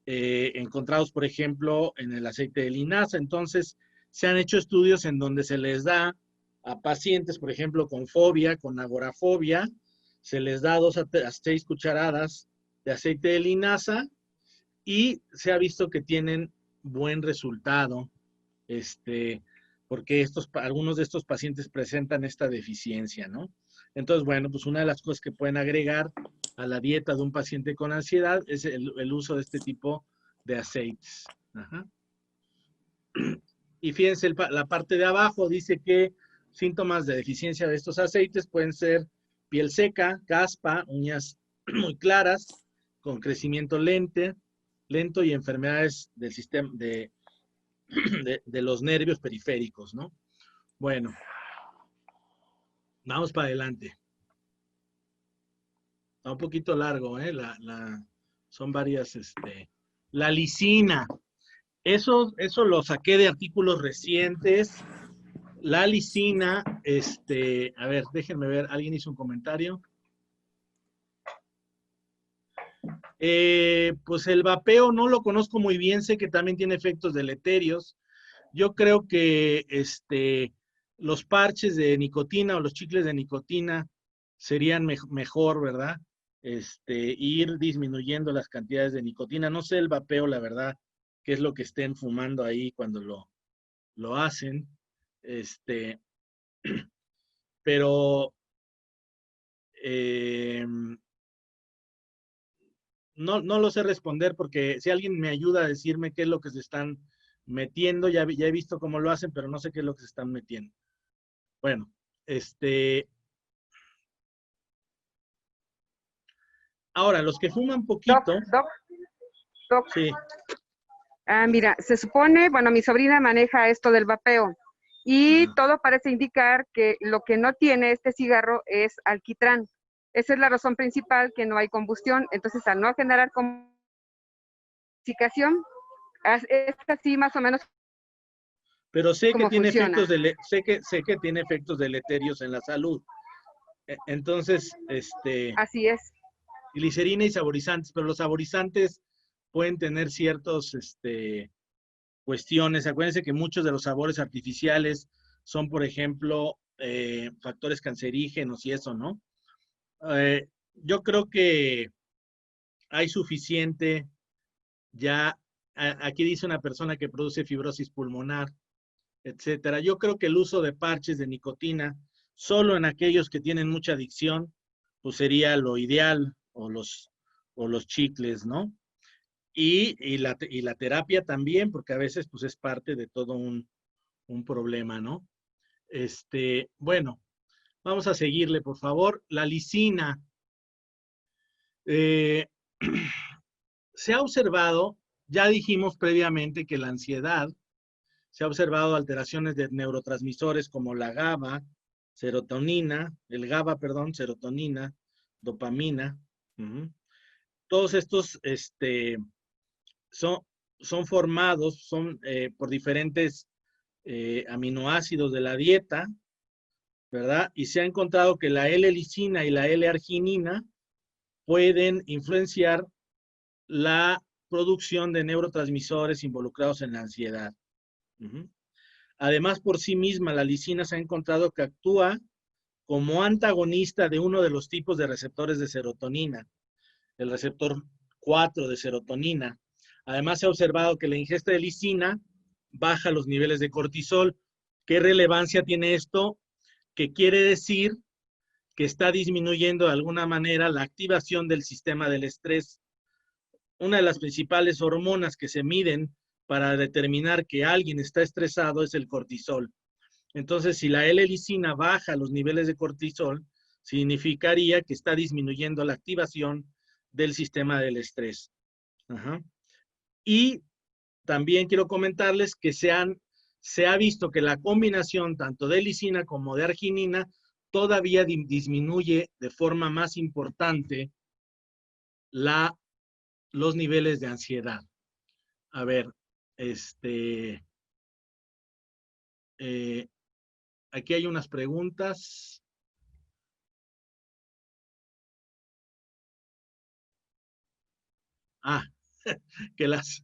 encontrados, por ejemplo, en el aceite de linaza. Entonces, se han hecho estudios en donde se les da a pacientes, por ejemplo, con fobia, con agorafobia, se les da 2 a 6 cucharadas de aceite de linaza y se ha visto que tienen buen resultado, porque algunos de estos pacientes presentan esta deficiencia, ¿no? Entonces, bueno, pues una de las cosas que pueden agregar a la dieta de un paciente con ansiedad es el uso de este tipo de aceites. Ajá. Y fíjense, la parte de abajo dice que síntomas de deficiencia de estos aceites pueden ser piel seca, caspa, uñas muy claras, con crecimiento lento y enfermedades del sistema de los nervios periféricos, ¿no? Bueno, vamos para adelante. Está un poquito largo, ¿eh? Son varias, la lisina. Eso lo saqué de artículos recientes. La lisina, a ver, déjenme ver, alguien hizo un comentario. Pues el vapeo no lo conozco muy bien, sé que también tiene efectos deleterios. Yo creo que los parches de nicotina o los chicles de nicotina serían mejor, ¿verdad? Ir disminuyendo las cantidades de nicotina. No sé el vapeo, la verdad, qué es lo que estén fumando ahí cuando lo hacen. Pero no lo sé responder porque si alguien me ayuda a decirme qué es lo que se están metiendo, ya he visto cómo lo hacen, pero no sé qué es lo que se están metiendo. Bueno, Ahora, los que fuman Doc, poquito, doc, doc. sí, Mira, se supone, bueno, mi sobrina maneja esto del vapeo y ajá. todo parece indicar que lo que no tiene este cigarro es alquitrán. Esa es la razón principal, que no hay combustión. Entonces, al no generar combustión, es así más o menos Pero sé que como tiene efectos funciona. sé que tiene efectos deleterios en la salud. Entonces, Así es. glicerina y saborizantes, pero los saborizantes pueden tener ciertos, cuestiones. Acuérdense que muchos de los sabores artificiales son, por ejemplo, factores cancerígenos y eso, ¿no? Yo creo que hay suficiente ya. Aquí dice una persona que produce fibrosis pulmonar, etcétera. Yo creo que el uso de parches de nicotina, solo en aquellos que tienen mucha adicción, pues sería lo ideal, o los chicles, ¿no? Y la terapia también, porque a veces pues es parte de todo un problema, ¿no? Bueno, vamos a seguirle, por favor. La lisina. eh, se ha observado, ya dijimos previamente que la ansiedad, se ha observado alteraciones de neurotransmisores como la GABA, serotonina, el GABA, perdón, serotonina, dopamina. Ujú. Todos estos son, son formados, por diferentes aminoácidos de la dieta, ¿verdad? Y se ha encontrado que la L-lisina y la L-arginina pueden influenciar la producción de neurotransmisores involucrados en la ansiedad. Uh-huh. Además, por sí misma, la lisina se ha encontrado que actúa como antagonista de uno de los tipos de receptores de serotonina, el receptor 4 de serotonina. Además, se ha observado que la ingesta de lisina baja los niveles de cortisol. ¿Qué relevancia tiene esto? Que quiere decir que está disminuyendo de alguna manera la activación del sistema del estrés. Una de las principales hormonas que se miden para determinar que alguien está estresado es el cortisol. Entonces, si la L-lisina baja los niveles de cortisol, significaría que está disminuyendo la activación del sistema del estrés. Ajá. Y también quiero comentarles que se ha visto que la combinación tanto de lisina como de arginina todavía disminuye de forma más importante los niveles de ansiedad. A ver, eh, aquí hay unas preguntas. Ah, que las,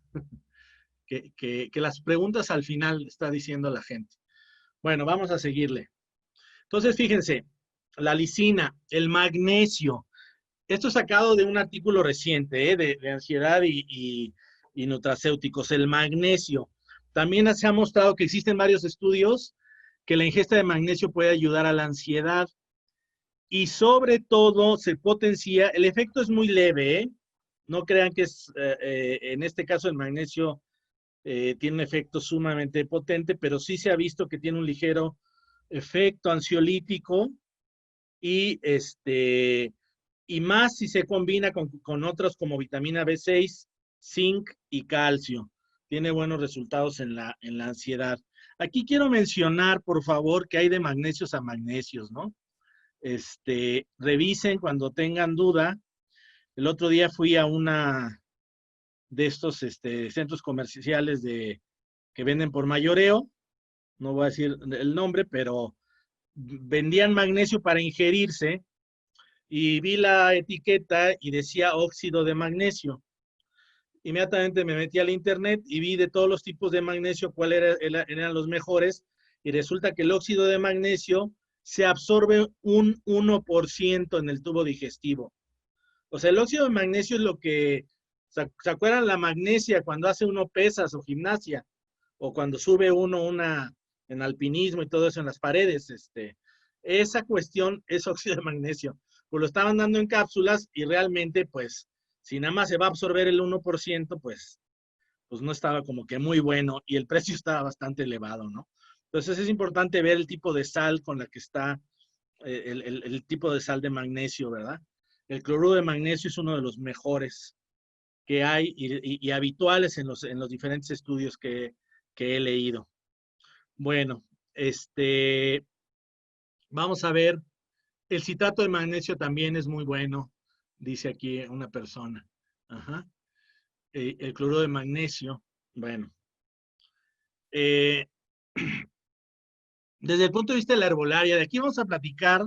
que las preguntas al final está diciendo la gente. Bueno, vamos a seguirle. Entonces, fíjense, la lisina, el magnesio. Esto es sacado de un artículo reciente, de ansiedad y nutracéuticos. El magnesio. También se ha mostrado que existen varios estudios que la ingesta de magnesio puede ayudar a la ansiedad. Y sobre todo se potencia, el efecto es muy leve, ¿eh? No crean que en este caso el magnesio tiene un efecto sumamente potente, pero sí se ha visto que tiene un ligero efecto ansiolítico y y más si se combina con otros como vitamina B6, zinc y calcio. Tiene buenos resultados en la ansiedad. Aquí quiero mencionar, por favor, que hay de magnesios a magnesios, ¿no? Revisen cuando tengan duda. El otro día fui a una de estos centros comerciales que venden por mayoreo, no voy a decir el nombre, pero vendían magnesio para ingerirse y vi la etiqueta y decía óxido de magnesio. Inmediatamente me metí al internet y vi de todos los tipos de magnesio cuáles eran los mejores y resulta que el óxido de magnesio se absorbe un 1% en el tubo digestivo. O sea, el óxido de magnesio es lo que, ¿se acuerdan la magnesia cuando hace uno pesas o gimnasia? O cuando sube uno en alpinismo y todo eso en las paredes, esa cuestión es óxido de magnesio. Pues lo estaban dando en cápsulas y realmente, pues, si nada más se va a absorber el 1%, pues no estaba como que muy bueno y el precio estaba bastante elevado, ¿no? Entonces es importante ver el tipo de sal con la que está, el tipo de sal de magnesio, ¿verdad? El cloruro de magnesio es uno de los mejores que hay y habituales en los diferentes estudios que he leído. Bueno, vamos a ver. El citrato de magnesio también es muy bueno, dice aquí una persona. Ajá. El cloruro de magnesio, bueno. Desde el punto de vista de la herbolaria, de aquí vamos a platicar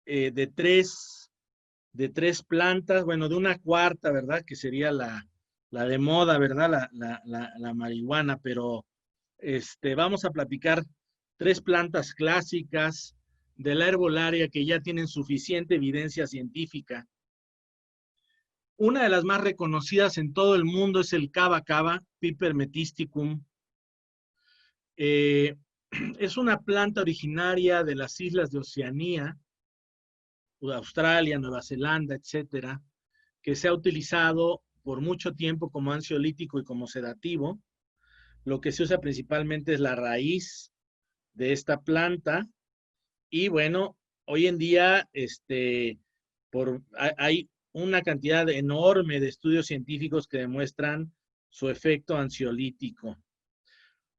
de tres plantas, bueno, de una cuarta, ¿verdad? Que sería la de moda, ¿verdad? La marihuana, pero vamos a platicar tres plantas clásicas de la herbolaria que ya tienen suficiente evidencia científica. Una de las más reconocidas en todo el mundo es el cava cava, Piper metisticum. Es una planta originaria de las islas de Oceanía, Australia, Nueva Zelanda, etcétera, que se ha utilizado por mucho tiempo como ansiolítico y como sedativo. Lo que se usa principalmente es la raíz de esta planta. Y bueno, hoy en día hay una cantidad enorme de estudios científicos que demuestran su efecto ansiolítico.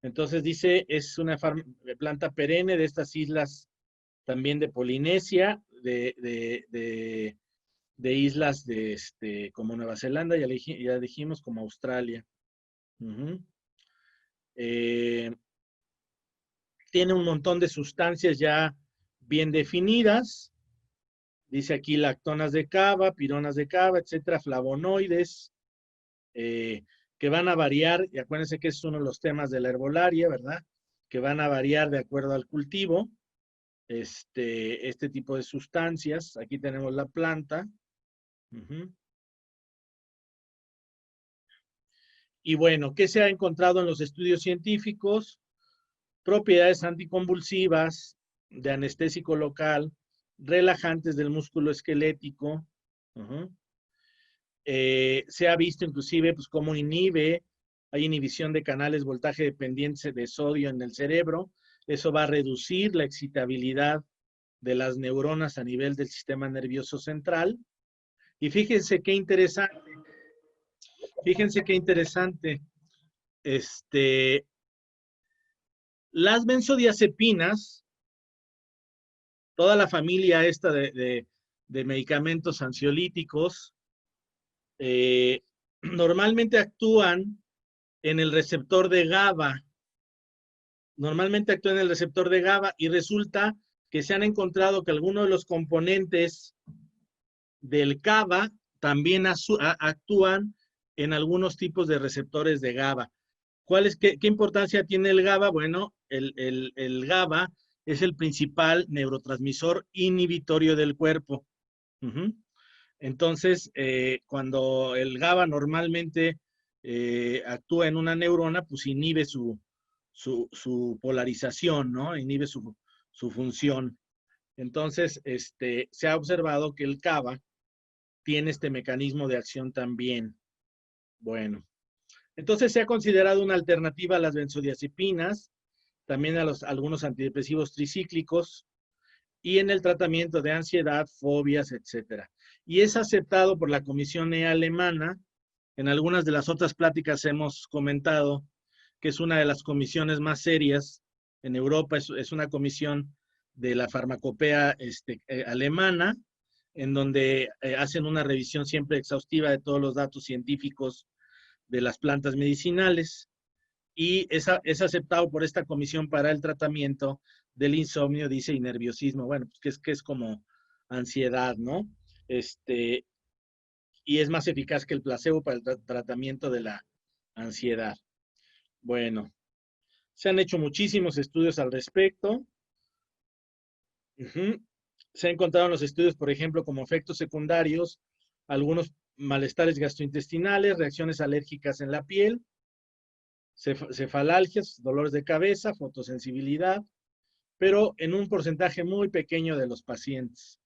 Entonces dice, es una planta perenne de estas islas también de Polinesia, de islas como Nueva Zelanda, ya dijimos, como Australia. Tiene un montón de sustancias ya bien definidas. Dice aquí lactonas de cava, pironas de cava, etcétera, flavonoides, que van a variar, y acuérdense que es uno de los temas de la herbolaria, ¿verdad? Que van a variar de acuerdo al cultivo. Este tipo de sustancias. Aquí tenemos la planta. Y bueno, ¿qué se ha encontrado en los estudios científicos? Propiedades anticonvulsivas, de anestésico local, relajantes del músculo esquelético. Se ha visto inclusive pues, cómo hay inhibición de canales voltaje dependientes de sodio en el cerebro. Eso va a reducir la excitabilidad de las neuronas a nivel del sistema nervioso central. Y fíjense qué interesante. Las benzodiazepinas, toda la familia esta de medicamentos ansiolíticos, normalmente actúan en el receptor de GABA. Y resulta que se han encontrado que algunos de los componentes del GABA también actúan en algunos tipos de receptores de GABA. ¿Qué importancia tiene el GABA? Bueno, el GABA es el principal neurotransmisor inhibitorio del cuerpo. Entonces, cuando el GABA normalmente actúa en una neurona, pues inhibe su polarización, ¿no? Inhibe su función. Entonces, se ha observado que el GABA tiene este mecanismo de acción también. Bueno, entonces se ha considerado una alternativa a las benzodiazepinas, también a algunos antidepresivos tricíclicos, y en el tratamiento de ansiedad, fobias, etcétera. Y es aceptado por la Comisión alemana. En algunas de las otras pláticas hemos comentado que es una de las comisiones más serias en Europa, es una comisión de la farmacopea alemana, en donde hacen una revisión siempre exhaustiva de todos los datos científicos de las plantas medicinales, y es aceptado por esta comisión para el tratamiento del insomnio, dice, y nerviosismo. Bueno, pues que es como ansiedad, ¿no? Y es más eficaz que el placebo para el tratamiento de la ansiedad. Bueno, se han hecho muchísimos estudios al respecto. Se han encontrado en los estudios, por ejemplo, como efectos secundarios, algunos malestares gastrointestinales, reacciones alérgicas en la piel, cefalalgias, dolores de cabeza, fotosensibilidad, pero en un porcentaje muy pequeño de los pacientes.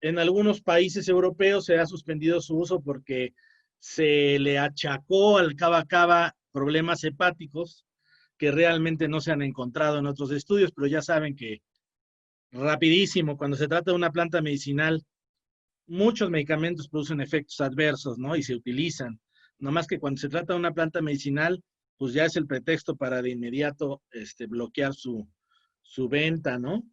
En algunos países europeos se ha suspendido su uso porque se le achacó al cava cava problemas hepáticos que realmente no se han encontrado en otros estudios, pero ya saben que rapidísimo, cuando se trata de una planta medicinal muchos medicamentos producen efectos adversos, ¿no? Y se utilizan. No más que cuando se trata de una planta medicinal, pues ya es el pretexto para de inmediato bloquear su venta, ¿no?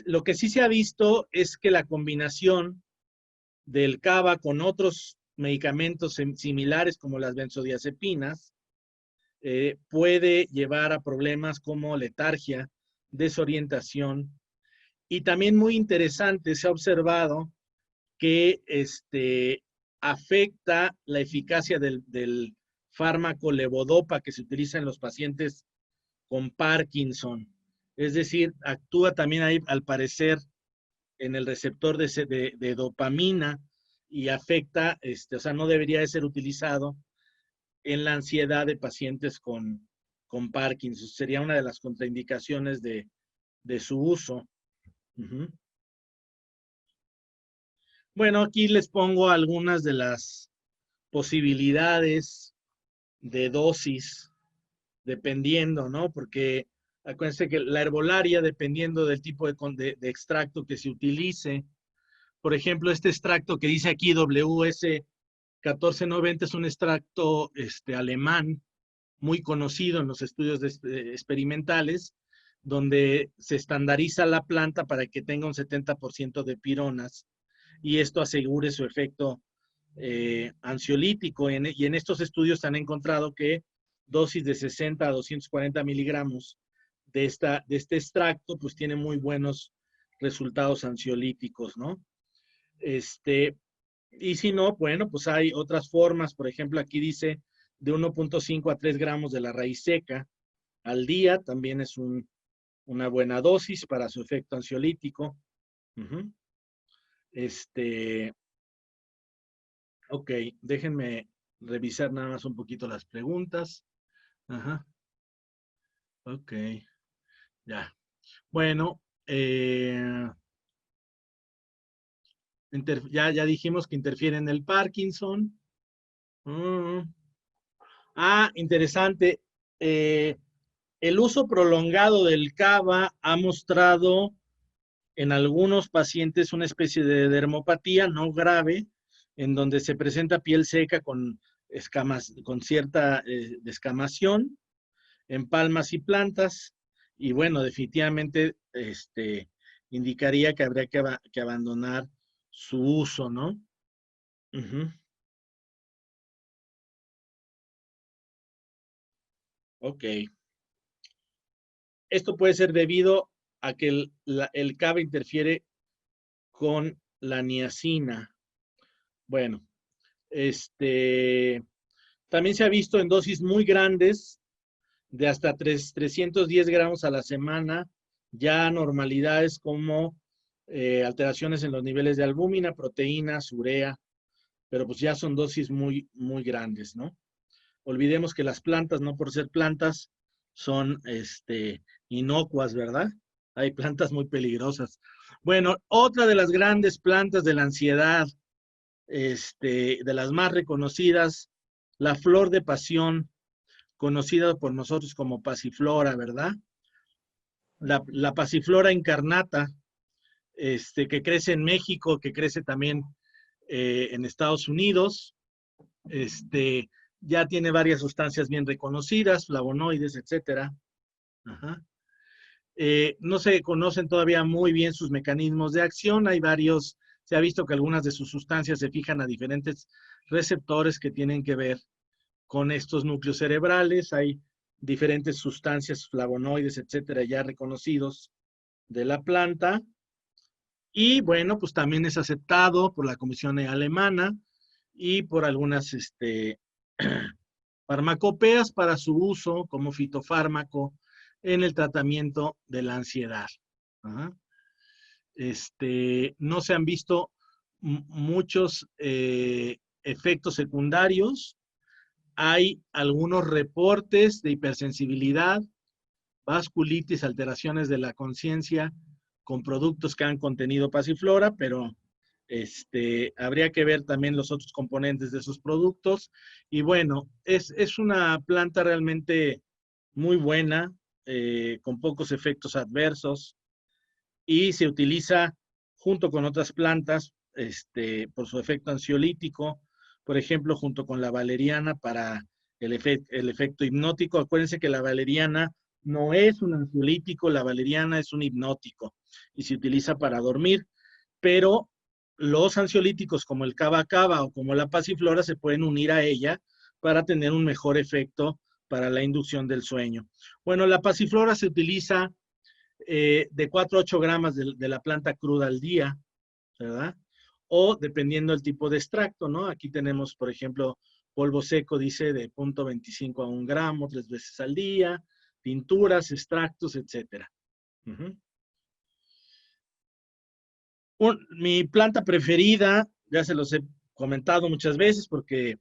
Lo que sí se ha visto es que la combinación del cava con otros medicamentos similares como las benzodiazepinas puede llevar a problemas como letargia, desorientación, y también muy interesante, se ha observado que afecta la eficacia del fármaco levodopa que se utiliza en los pacientes con Parkinson. Es decir, actúa también ahí, al parecer, en el receptor de dopamina y afecta, o sea, no debería de ser utilizado en la ansiedad de pacientes con Parkinson. Sería una de las contraindicaciones de su uso. Uh-huh. Bueno, aquí les pongo algunas de las posibilidades de dosis, dependiendo, ¿no? Porque acuérdense que la herbolaria, dependiendo del tipo de extracto que se utilice, por ejemplo, este extracto que dice aquí WS1490 es un extracto alemán muy conocido en los estudios experimentales, donde se estandariza la planta para que tenga un 70% de pironas y esto asegure su efecto ansiolítico. Y en estos estudios han encontrado que dosis de 60 a 240 miligramos de este extracto, pues tiene muy buenos resultados ansiolíticos, ¿no? Y si no, bueno, pues hay otras formas. Por ejemplo, aquí dice de 1.5 a 3 gramos de la raíz seca al día, también es una buena dosis para su efecto ansiolítico. Uh-huh. Ok, déjenme revisar nada más un poquito las preguntas. Ajá. Ok, ya. Bueno, ya dijimos que interfiere en el Parkinson. Interesante. El uso prolongado del cava ha mostrado en algunos pacientes una especie de dermopatía no grave, en donde se presenta piel seca con escamas, con cierta descamación en palmas y plantas, y bueno, definitivamente indicaría que habría que abandonar su uso, ¿no? Uh-huh. Ok. Esto puede ser debido a que el cava interfiere con la niacina. Bueno, también se ha visto en dosis muy grandes, de hasta 310 gramos a la semana, ya anormalidades como alteraciones en los niveles de albúmina, proteínas, urea, pero pues ya son dosis muy, muy grandes, ¿no? Olvidemos que las plantas, no por ser plantas, son inocuas, ¿verdad? Hay plantas muy peligrosas. Bueno, otra de las grandes plantas de la ansiedad, de las más reconocidas, la flor de pasión, conocida por nosotros como pasiflora, ¿verdad? La pasiflora incarnata, que crece en México, que crece también en Estados Unidos, ya tiene varias sustancias bien reconocidas, flavonoides, etcétera. Ajá. No se conocen todavía muy bien sus mecanismos de acción. Hay varios, se ha visto que algunas de sus sustancias se fijan a diferentes receptores que tienen que ver con estos núcleos cerebrales. Hay diferentes sustancias, flavonoides, etcétera, ya reconocidos de la planta. Y bueno, pues también es aceptado por la Comisión Alemana y por algunas farmacopeas para su uso como fitofármaco en el tratamiento de la ansiedad. Ajá. No se han visto muchos efectos secundarios. Hay algunos reportes de hipersensibilidad, vasculitis, alteraciones de la conciencia con productos que han contenido pasiflora, pero habría que ver también los otros componentes de esos productos. Y bueno, es una planta realmente muy buena, con pocos efectos adversos, y se utiliza junto con otras plantas por su efecto ansiolítico, por ejemplo, junto con la valeriana para el efecto hipnótico. Acuérdense que la valeriana no es un ansiolítico, la valeriana es un hipnótico y se utiliza para dormir, pero los ansiolíticos como el cava-cava o como la pasiflora se pueden unir a ella para tener un mejor efecto para la inducción del sueño. Bueno, la pasiflora se utiliza de 4 a 8 gramos de la planta cruda al día, ¿verdad? O dependiendo del tipo de extracto, ¿no? Aquí tenemos, por ejemplo, polvo seco, dice de 0.25 a 1 gramo 3 veces al día, tinturas, extractos, etcétera. Mi planta preferida, ya se los he comentado muchas veces porque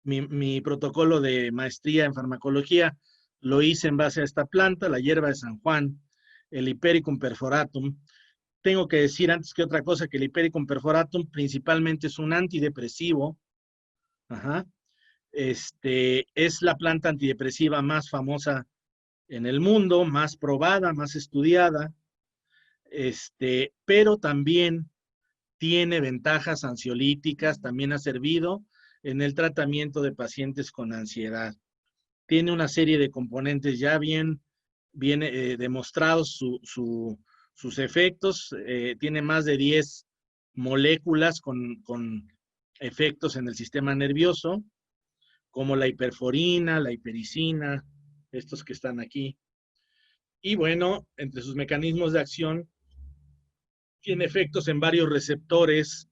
mi protocolo de maestría en farmacología lo hice en base a esta planta, la hierba de San Juan, el Hipericum perforatum. Tengo que decir antes que otra cosa que el Hipericum perforatum principalmente es un antidepresivo. Es la planta antidepresiva más famosa en el mundo, más probada, más estudiada, pero también tiene ventajas ansiolíticas, también ha servido en el tratamiento de pacientes con ansiedad. Tiene una serie de componentes ya bien demostrados sus efectos, tiene más de 10 moléculas con efectos en el sistema nervioso, como la hiperforina, la hipericina, estos que están aquí. Y bueno, entre sus mecanismos de acción, tiene efectos en varios receptores,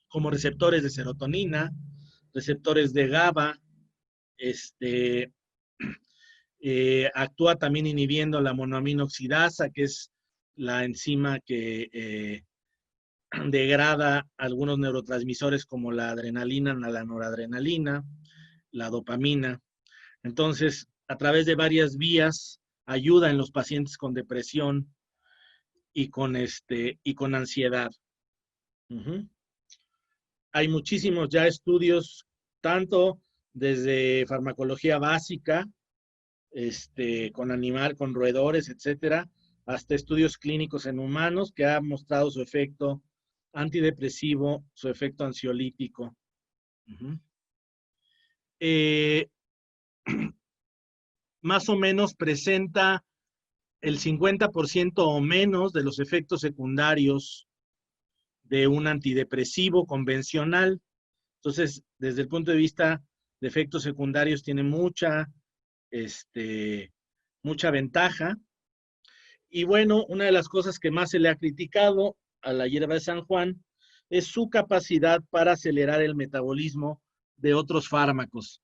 como receptores de serotonina, receptores de GABA, actúa también inhibiendo la monoamina oxidasa, que es la enzima que degrada algunos neurotransmisores como la adrenalina, la noradrenalina, la dopamina. Entonces, a través de varias vías, ayuda en los pacientes con depresión y con ansiedad. Hay muchísimos ya estudios, tanto desde farmacología básica, con roedores, etcétera, hasta estudios clínicos en humanos que han mostrado su efecto antidepresivo, su efecto ansiolítico. Más o menos presenta el 50% o menos de los efectos secundarios de un antidepresivo convencional. Entonces, desde el punto de vista de efectos secundarios, tiene mucha ventaja. Y bueno, una de las cosas que más se le ha criticado a la hierba de San Juan es su capacidad para acelerar el metabolismo de otros fármacos.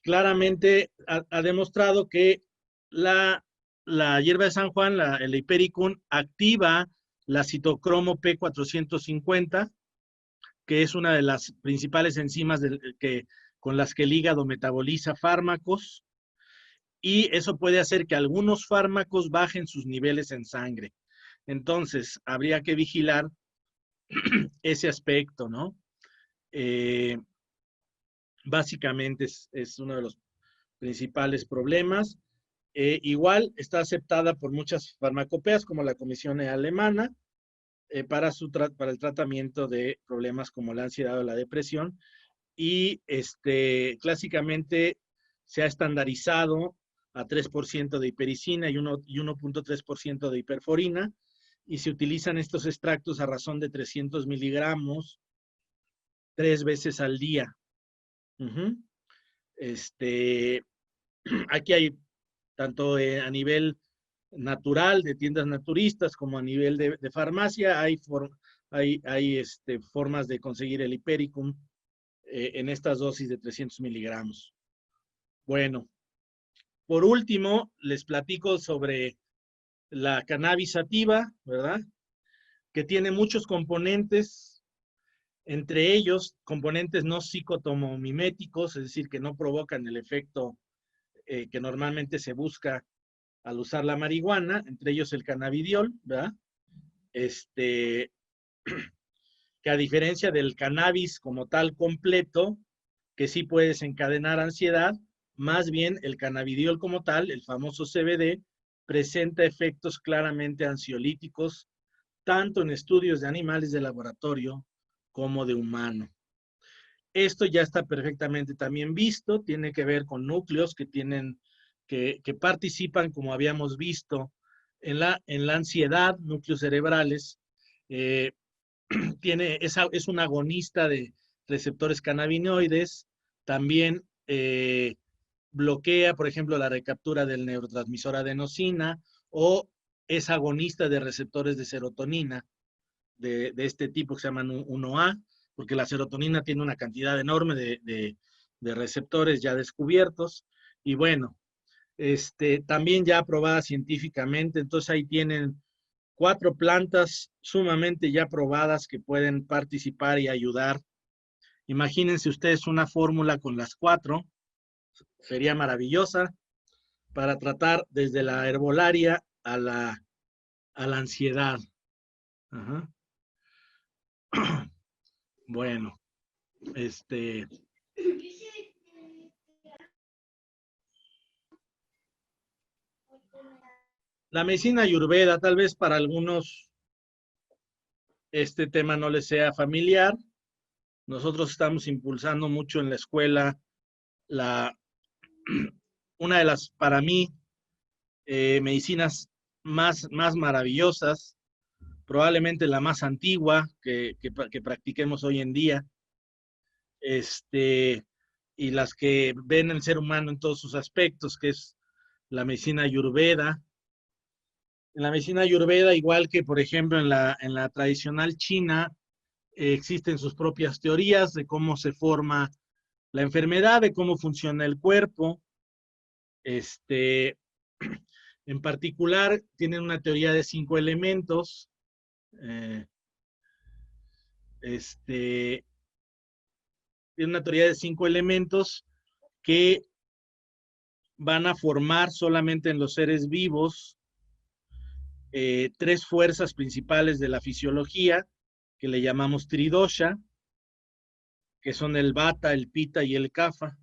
Claramente ha demostrado que la hierba de San Juan, el Hipericum, activa la citocromo P450, que es una de las principales enzimas con las que el hígado metaboliza fármacos, y eso puede hacer que algunos fármacos bajen sus niveles en sangre. Entonces, habría que vigilar ese aspecto, ¿no? Básicamente es uno de los principales problemas. Igual está aceptada por muchas farmacopeas, como la Comisión Alemana, para el tratamiento de problemas como la ansiedad o la depresión. Y clásicamente se ha estandarizado a 3% de hipericina y 1.3% de hiperforina, y se utilizan estos extractos a razón de 300 miligramos 3 veces al día. Aquí hay tanto a nivel natural de tiendas naturistas como a nivel de farmacia, hay formas de conseguir el Hipericum en estas dosis de 300 miligramos. Bueno, por último, les platico sobre la cannabis sativa, ¿verdad? Que tiene muchos componentes, entre ellos componentes no psicotomomiméticos, es decir, que no provocan el efecto que normalmente se busca al usar la marihuana, entre ellos el cannabidiol, ¿verdad? Que a diferencia del cannabis como tal completo, que sí puede desencadenar ansiedad, más bien el cannabidiol como tal, el famoso CBD, presenta efectos claramente ansiolíticos, tanto en estudios de animales de laboratorio como de humano. Esto ya está perfectamente también visto, tiene que ver con núcleos que participan, como habíamos visto, en la ansiedad, núcleos cerebrales. Es un agonista de receptores cannabinoides, también bloquea, por ejemplo, la recaptura del neurotransmisor adenosina, o es agonista de receptores de serotonina de este tipo que se llaman 1A, porque la serotonina tiene una cantidad enorme de receptores ya descubiertos. Y bueno, también ya aprobada científicamente, entonces ahí tienen 4 plantas sumamente ya probadas que pueden participar y ayudar. Imagínense ustedes una fórmula con las 4, sería maravillosa para tratar desde la herbolaria a la ansiedad. Ajá. Bueno, la medicina ayurveda, tal vez para algunos este tema no les sea familiar. Nosotros estamos impulsando mucho en la escuela una de las, para mí, medicinas más maravillosas, probablemente la más antigua que practiquemos hoy en día, y las que ven el ser humano en todos sus aspectos, que es la medicina ayurveda. En la medicina ayurveda, igual que por ejemplo en la tradicional china, existen sus propias teorías de cómo se forma la enfermedad, de cómo funciona el cuerpo. En particular, tienen una teoría de 5 elementos. Tiene una teoría de 5 elementos que van a formar solamente en los seres vivos 3 fuerzas principales de la fisiología, que le llamamos tridosha, que son el vata, el pita y el kapha.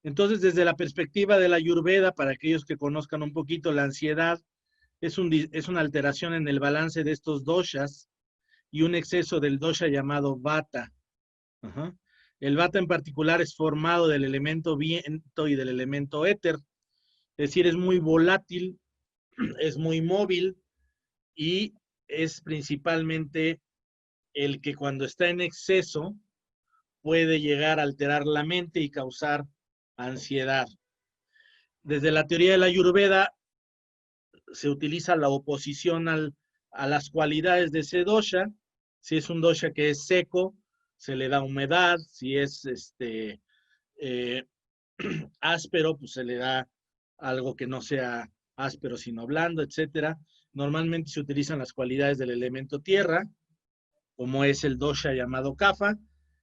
Entonces, desde la perspectiva de la Ayurveda, para aquellos que conozcan un poquito la ansiedad, es una alteración en el balance de estos doshas y un exceso del dosha llamado vata. Ajá. El vata en particular es formado del elemento viento y del elemento éter, es decir, es muy volátil, es muy móvil y es principalmente el que cuando está en exceso puede llegar a alterar la mente y causar ansiedad. Desde la teoría de la Ayurveda se utiliza la oposición a las cualidades de ese dosha. Si es un dosha que es seco, se le da humedad. Si es eh, áspero, pues se le da algo que no sea áspero sino blando, etcétera. Normalmente se utilizan las cualidades del elemento tierra, como es el dosha llamado kapha,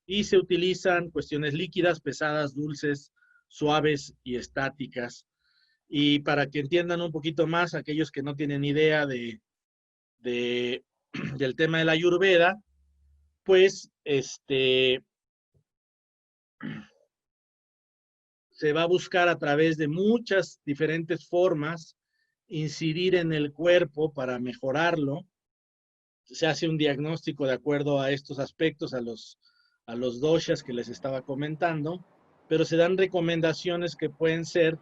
y se utilizan cuestiones líquidas, pesadas, dulces, suaves y estáticas. Y para que entiendan un poquito más, aquellos que no tienen idea del tema de la Ayurveda, pues se va a buscar a través de muchas diferentes formas incidir en el cuerpo para mejorarlo. Se hace un diagnóstico de acuerdo a estos aspectos, a los doshas que les estaba comentando, pero se dan recomendaciones que pueden ser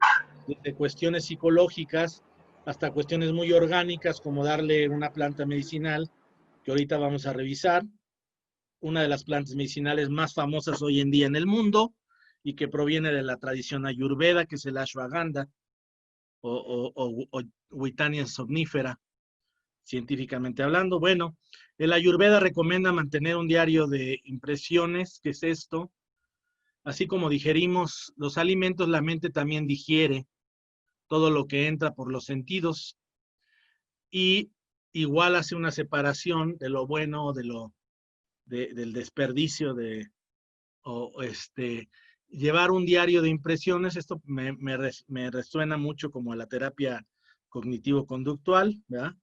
desde cuestiones psicológicas hasta cuestiones muy orgánicas, como darle una planta medicinal, que ahorita vamos a revisar, una de las plantas medicinales más famosas hoy en día en el mundo y que proviene de la tradición ayurveda, que es el ashwagandha o Witania somnífera, científicamente hablando. Bueno, el ayurveda recomienda mantener un diario de impresiones, ¿qué es esto? Así como digerimos los alimentos, la mente también digiere todo lo que entra por los sentidos y igual hace una separación de lo bueno, del desperdicio, llevar un diario de impresiones. Esto me resuena mucho como a la terapia cognitivo-conductual, ¿verdad?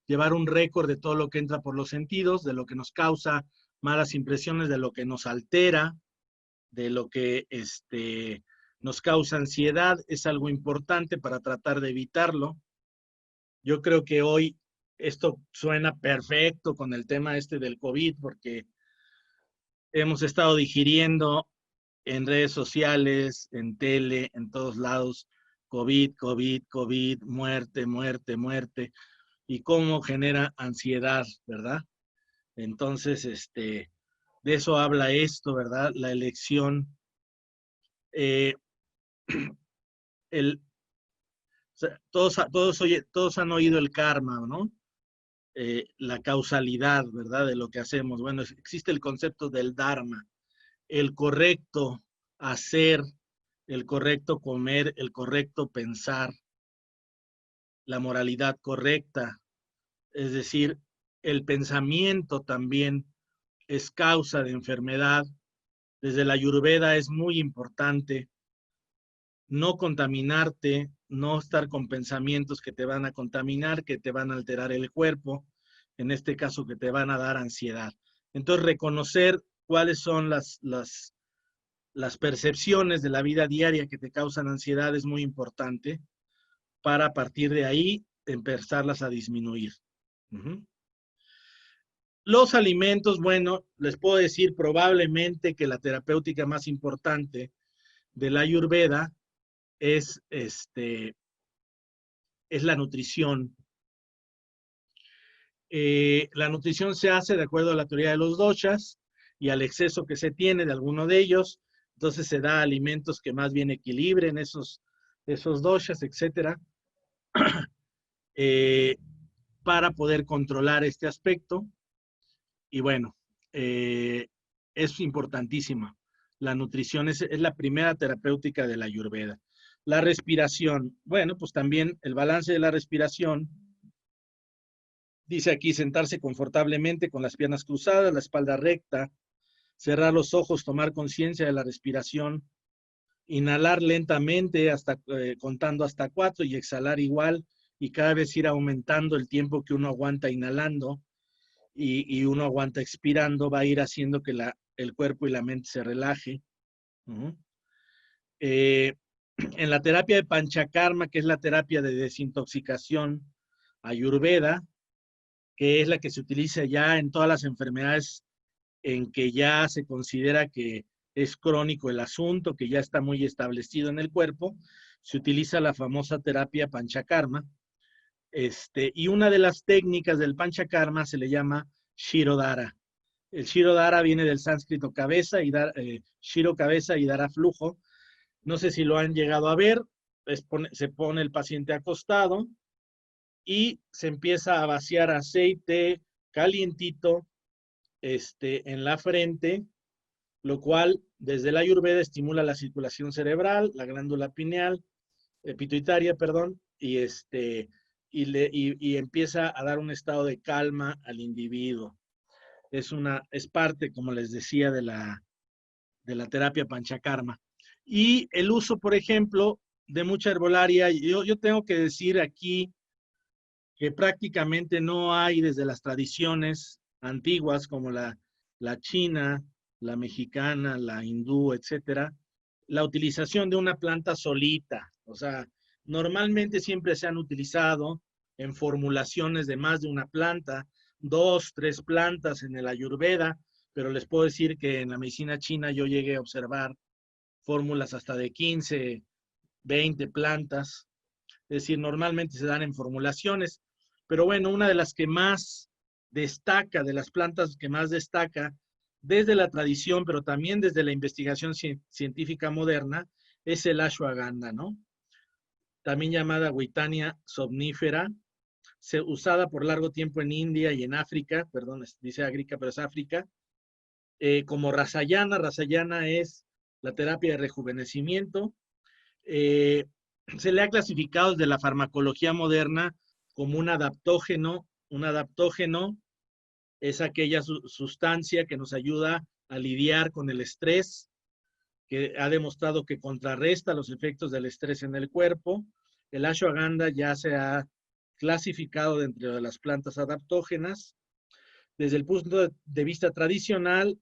Llevar un récord de todo lo que entra por los sentidos, de lo que nos causa malas impresiones, de lo que nos altera, de lo que nos causa ansiedad, es algo importante para tratar de evitarlo. Yo creo que hoy esto suena perfecto con el tema este del COVID, porque hemos estado digiriendo en redes sociales, en tele, en todos lados, COVID, COVID, COVID, muerte, muerte, muerte, y cómo genera ansiedad, ¿verdad? Entonces, de eso habla esto, ¿verdad? La elección, eh, el, o sea, todos han oído el karma, ¿no? La causalidad, ¿verdad? De lo que hacemos. Bueno, existe el concepto del dharma, el correcto hacer, el correcto comer, el correcto pensar, la moralidad correcta. Es decir, el pensamiento también es causa de enfermedad. Desde la Ayurveda es muy importante no contaminarte, no estar con pensamientos que te van a contaminar, que te van a alterar el cuerpo, en este caso que te van a dar ansiedad. Entonces, reconocer cuáles son las percepciones de la vida diaria que te causan ansiedad es muy importante para a partir de ahí empezarlas a disminuir. Uh-huh. Los alimentos, bueno, les puedo decir probablemente que la terapéutica más importante de la Ayurveda es, es la nutrición. La nutrición se hace de acuerdo a la teoría de los doshas y al exceso que se tiene de alguno de ellos. Entonces se da alimentos que más bien equilibren esos doshas, etcétera, para poder controlar este aspecto. Y bueno, es importantísima. La nutrición es la primera terapéutica de la Ayurveda. La respiración, bueno, pues también el balance de la respiración. Dice aquí sentarse confortablemente con las piernas cruzadas, la espalda recta, cerrar los ojos, tomar conciencia de la respiración, inhalar lentamente contando hasta 4 y exhalar igual y cada vez ir aumentando el tiempo que uno aguanta inhalando y uno aguanta expirando, va a ir haciendo que el cuerpo y la mente se relaje. En la terapia de Panchakarma, que es la terapia de desintoxicación ayurveda, que es la que se utiliza ya en todas las enfermedades en que ya se considera que es crónico el asunto, que ya está muy establecido en el cuerpo, se utiliza la famosa terapia Panchakarma. Y una de las técnicas del Panchakarma se le llama Shirodhara. El Shirodhara viene del sánscrito cabeza y Shiro cabeza y Dara flujo. No sé si lo han llegado a ver. Se pone el paciente acostado y se empieza a vaciar aceite calientito en la frente, lo cual desde la Ayurveda estimula la circulación cerebral, la glándula pineal, pituitaria, perdón, y empieza a dar un estado de calma al individuo. Es parte, como les decía, de la terapia Panchakarma. Y el uso, por ejemplo, de mucha herbolaria, yo tengo que decir aquí que prácticamente no hay desde las tradiciones antiguas como la china, la mexicana, la hindú, etcétera, la utilización de una planta solita. O sea, normalmente siempre se han utilizado en formulaciones de más de una planta, 2, 3 plantas en el Ayurveda, pero les puedo decir que en la medicina china yo llegué a observar fórmulas hasta de 15, 20 plantas. Es decir, normalmente se dan en formulaciones, pero bueno, una de las que más destaca, de las plantas que más destaca desde la tradición, pero también desde la investigación científica moderna, es el ashwagandha, ¿no? También llamada Witania somnífera, usada por largo tiempo en India y en África, perdón, dice África, pero es África, como Rasayana. Rasayana es la terapia de rejuvenecimiento. Se le ha clasificado desde la farmacología moderna como un adaptógeno. Un adaptógeno es aquella sustancia que nos ayuda a lidiar con el estrés, que ha demostrado que contrarresta los efectos del estrés en el cuerpo. El ashwagandha ya se ha clasificado dentro de las plantas adaptógenas. Desde el punto de vista tradicional,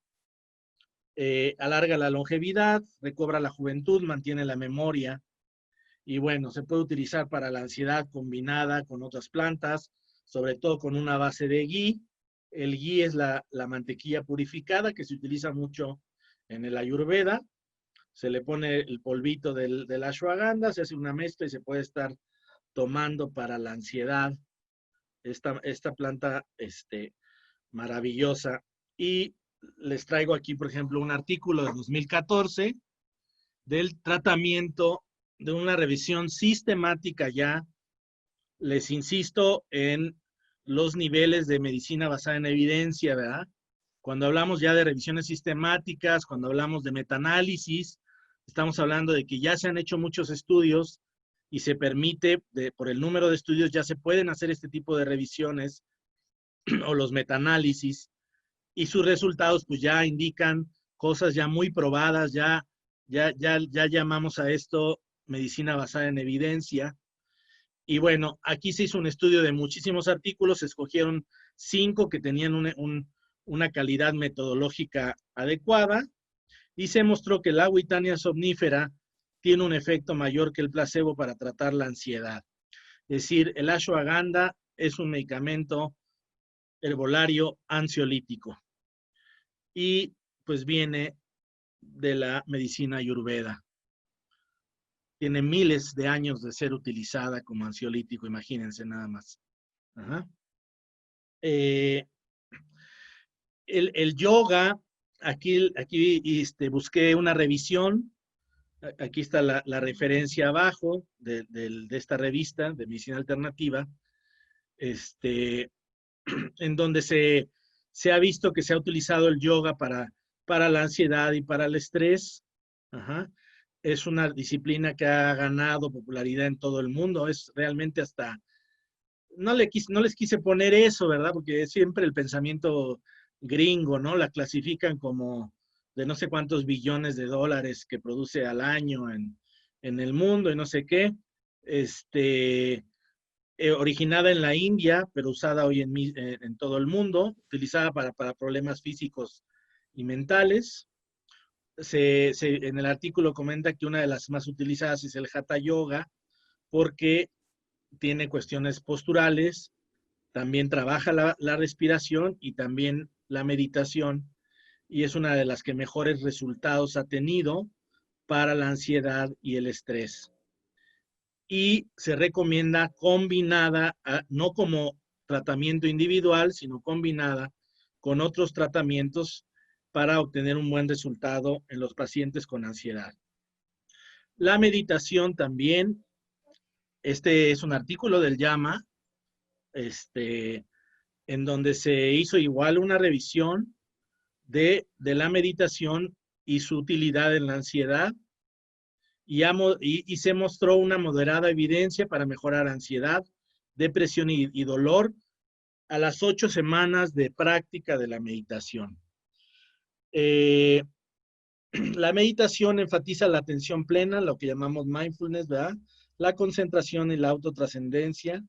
alarga la longevidad, recobra la juventud, mantiene la memoria y bueno, se puede utilizar para la ansiedad combinada con otras plantas, sobre todo con una base de ghee. El ghee es la mantequilla purificada que se utiliza mucho en el Ayurveda. Se le pone el polvito del ashwagandha, se hace una mezcla y se puede estar tomando para la ansiedad esta planta maravillosa. Y les traigo aquí, por ejemplo, un artículo de 2014 del tratamiento de una revisión sistemática ya, les insisto, en los niveles de medicina basada en evidencia, ¿verdad? Cuando hablamos ya de revisiones sistemáticas, cuando hablamos de metaanálisis, estamos hablando de que ya se han hecho muchos estudios y se permite, por el número de estudios, ya se pueden hacer este tipo de revisiones o los metaanálisis, y sus resultados pues ya indican cosas ya muy probadas, ya llamamos a esto medicina basada en evidencia. Y bueno, aquí se hizo un estudio de muchísimos artículos, se escogieron 5 que tenían una calidad metodológica adecuada, y se mostró que la Witania somnífera tiene un efecto mayor que el placebo para tratar la ansiedad. Es decir, el ashwagandha es un medicamento herbolario ansiolítico y pues viene de la medicina ayurveda. Tiene miles de años de ser utilizada como ansiolítico, imagínense nada más. Ajá. El yoga, aquí busqué una revisión, aquí está la referencia abajo de esta revista de medicina alternativa, en donde se ha visto que se ha utilizado el yoga para la ansiedad y para el estrés. Ajá. Es una disciplina que ha ganado popularidad en todo el mundo, es realmente hasta, no les quise poner eso, ¿verdad? Porque es siempre el pensamiento gringo, ¿no? La clasifican como de no sé cuántos billones de dólares que produce al año en el mundo y no sé qué. Originada en la India, pero usada hoy en todo el mundo, utilizada para problemas físicos y mentales. En el artículo comenta que una de las más utilizadas es el Hatha Yoga, porque tiene cuestiones posturales, también trabaja la respiración y también la meditación, y es una de las que mejores resultados ha tenido para la ansiedad y el estrés. Y se recomienda combinada, no como tratamiento individual, sino combinada con otros tratamientos para obtener un buen resultado en los pacientes con ansiedad. La meditación también, este es un artículo del JAMA, en donde se hizo igual una revisión de la meditación y su utilidad en la ansiedad, y se mostró una moderada evidencia para mejorar ansiedad, depresión y dolor a las 8 semanas de práctica de la meditación. La meditación enfatiza la atención plena, lo que llamamos mindfulness, ¿verdad? La concentración y la autotrascendencia,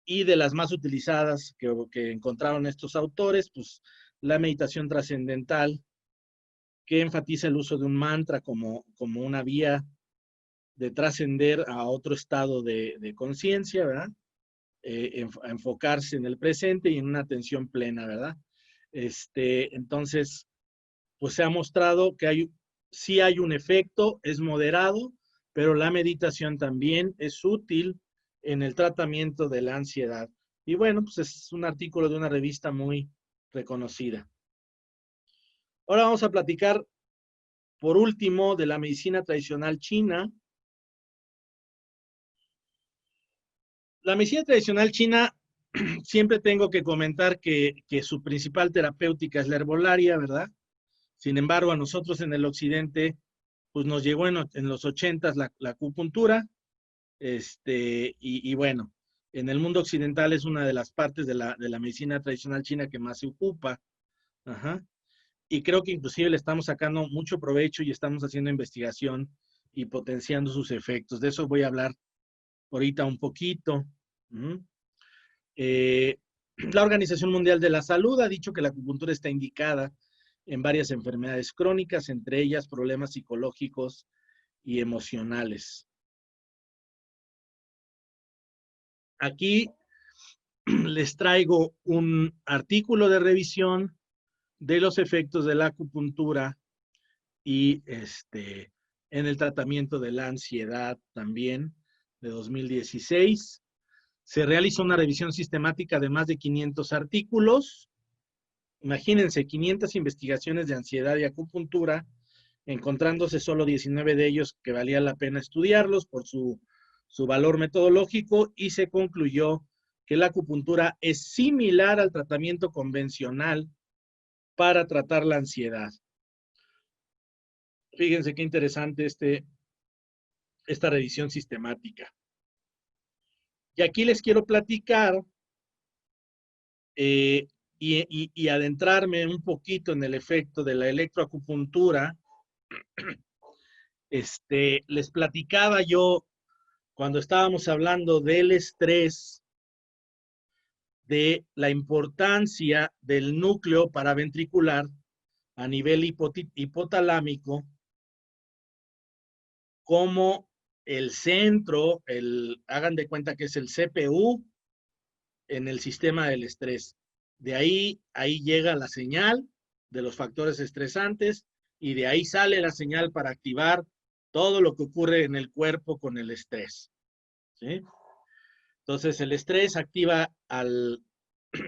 y de las más utilizadas que encontraron estos autores, pues la meditación trascendental, que enfatiza el uso de un mantra como una vía de trascender a otro estado de conciencia, ¿verdad? Enfocarse en el presente y en una atención plena, ¿verdad? Entonces, pues se ha mostrado que sí hay un efecto, es moderado, pero la meditación también es útil en el tratamiento de la ansiedad. Y bueno, pues es un artículo de una revista muy reconocida. Ahora vamos a platicar, por último, de la medicina tradicional china. La medicina tradicional china, siempre tengo que comentar que su principal terapéutica es la herbolaria, ¿verdad? Sin embargo, a nosotros en el occidente, pues nos llegó en los 80s la acupuntura, y bueno, en el mundo occidental es una de las partes de la medicina tradicional china que más se ocupa. Ajá. Y creo que inclusive le estamos sacando mucho provecho y estamos haciendo investigación y potenciando sus efectos. De eso voy a hablar ahorita un poquito. La Organización Mundial de la Salud ha dicho que la acupuntura está indicada en varias enfermedades crónicas, entre ellas problemas psicológicos y emocionales. Aquí les traigo un artículo de revisión de los efectos de la acupuntura y en el tratamiento de la ansiedad también, de 2016. Se realizó una revisión sistemática de más de 500 artículos. Imagínense, 500 investigaciones de ansiedad y acupuntura, encontrándose solo 19 de ellos que valía la pena estudiarlos por su valor metodológico, y se concluyó que la acupuntura es similar al tratamiento convencional para tratar la ansiedad. Fíjense qué interesante esta revisión sistemática. Y aquí les quiero platicar y adentrarme un poquito en el efecto de la electroacupuntura. Les platicaba yo cuando estábamos hablando del estrés, de la importancia del núcleo paraventricular a nivel hipotalámico, como el centro, hagan de cuenta que es el CPU en el sistema del estrés. De ahí llega la señal de los factores estresantes, y de ahí sale la señal para activar todo lo que ocurre en el cuerpo con el estrés, ¿sí? Entonces el estrés activa al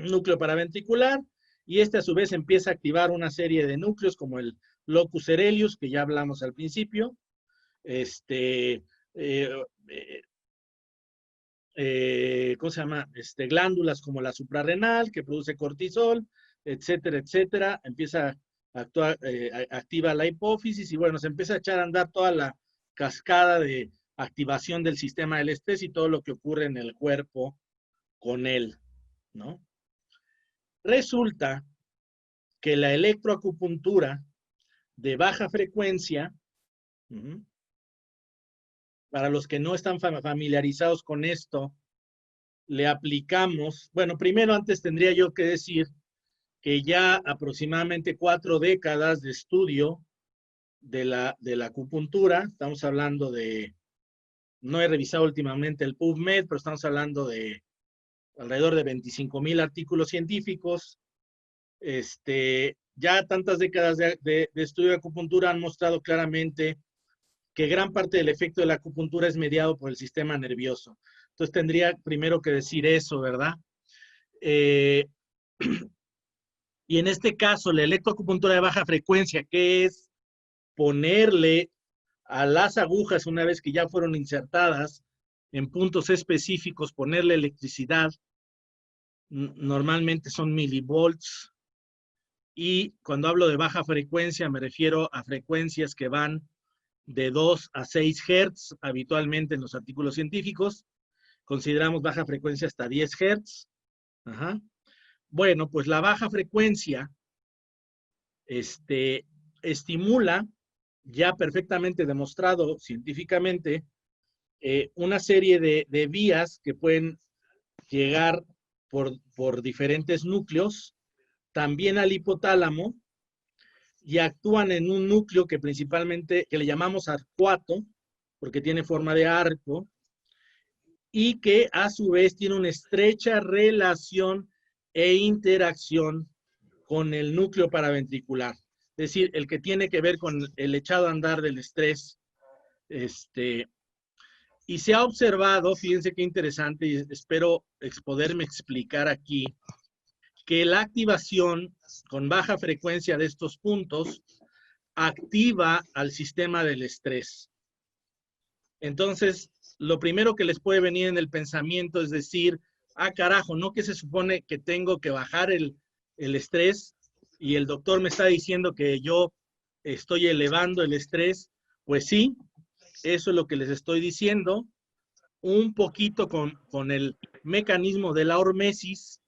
núcleo paraventricular, y a su vez empieza a activar una serie de núcleos como el locus coeruleus, que ya hablamos al principio, ¿cómo se llama? Glándulas como la suprarrenal, que produce cortisol, etcétera, etcétera. Empieza a actuar, activa la hipófisis, y bueno, se empieza a echar a andar toda la cascada de activación del sistema del estrés y todo lo que ocurre en el cuerpo con él, ¿no? Resulta que la electroacupuntura de baja frecuencia, para los que no están familiarizados con esto, le aplicamos, bueno, primero antes tendría yo que decir que ya aproximadamente 4 décadas de estudio de la acupuntura, estamos hablando de, no he revisado últimamente el PubMed, pero estamos hablando de alrededor de 25,000 artículos científicos. Ya tantas décadas de estudio de acupuntura han mostrado claramente que gran parte del efecto de la acupuntura es mediado por el sistema nervioso. Entonces tendría primero que decir eso, ¿verdad? Y en este caso, la electroacupuntura de baja frecuencia, que es ponerle a las agujas, una vez que ya fueron insertadas en puntos específicos, ponerle electricidad, normalmente son milivolts, y cuando hablo de baja frecuencia me refiero a frecuencias que van de 2 a 6 Hz, habitualmente en los artículos científicos. Consideramos baja frecuencia hasta 10 Hz. Ajá. Bueno, pues la baja frecuencia estimula, ya perfectamente demostrado científicamente, una serie de vías que pueden llegar por diferentes núcleos, también al hipotálamo, y actúan en un núcleo que principalmente, que le llamamos arcuato, porque tiene forma de arco, y que a su vez tiene una estrecha relación e interacción con el núcleo paraventricular. Es decir, el que tiene que ver con el echado a andar del estrés. Y se ha observado, fíjense qué interesante, y espero poderme explicar aquí, que la activación con baja frecuencia de estos puntos activa al sistema del estrés. Entonces, lo primero que les puede venir en el pensamiento es decir, ah, carajo, ¿no que se supone que tengo que bajar el estrés? Y el doctor me está diciendo que yo estoy elevando el estrés. Pues sí, eso es lo que les estoy diciendo, un poquito con el mecanismo de la hormesis,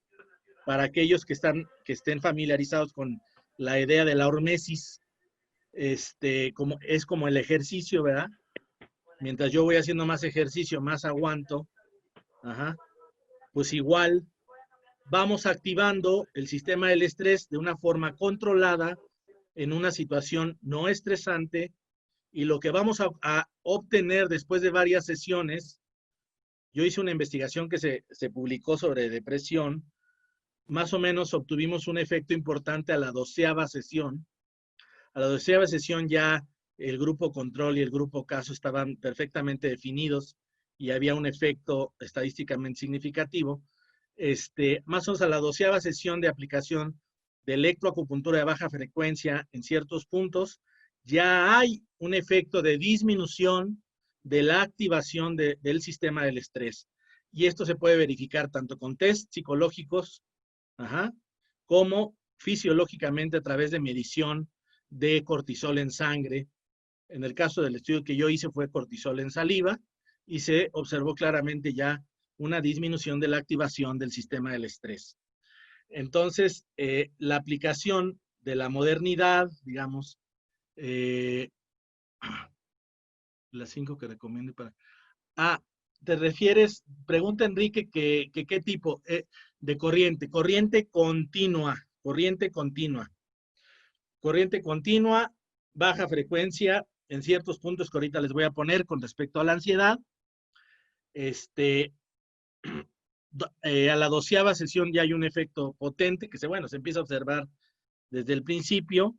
para aquellos que estén familiarizados con la idea de la hormesis, es como el ejercicio, ¿verdad? Mientras yo voy haciendo más ejercicio, más aguanto. Ajá. Pues igual vamos activando el sistema del estrés de una forma controlada en una situación no estresante, y lo que vamos a obtener después de varias sesiones yo hice una investigación que se publicó sobre depresión. Más o menos obtuvimos un efecto importante a la 12ª sesión. A la 12ª sesión ya el grupo control y el grupo caso estaban perfectamente definidos y había un efecto estadísticamente significativo. Más o menos a la 12ª sesión de aplicación de electroacupuntura de baja frecuencia en ciertos puntos, ya hay un efecto de disminución de la activación del sistema del estrés. Y esto se puede verificar tanto con test psicológicos, como fisiológicamente a través de medición de cortisol en sangre. En el caso del estudio que yo hice fue cortisol en saliva y se observó claramente ya una disminución de la activación del sistema del estrés. Entonces, la aplicación de la modernidad, digamos, las 5 que recomiendo para... te refieres, pregunta Enrique, que qué tipo de corriente. Corriente continua, baja frecuencia, en ciertos puntos que ahorita les voy a poner con respecto a la ansiedad. A la 12ª sesión ya hay un efecto potente que se empieza a observar desde el principio.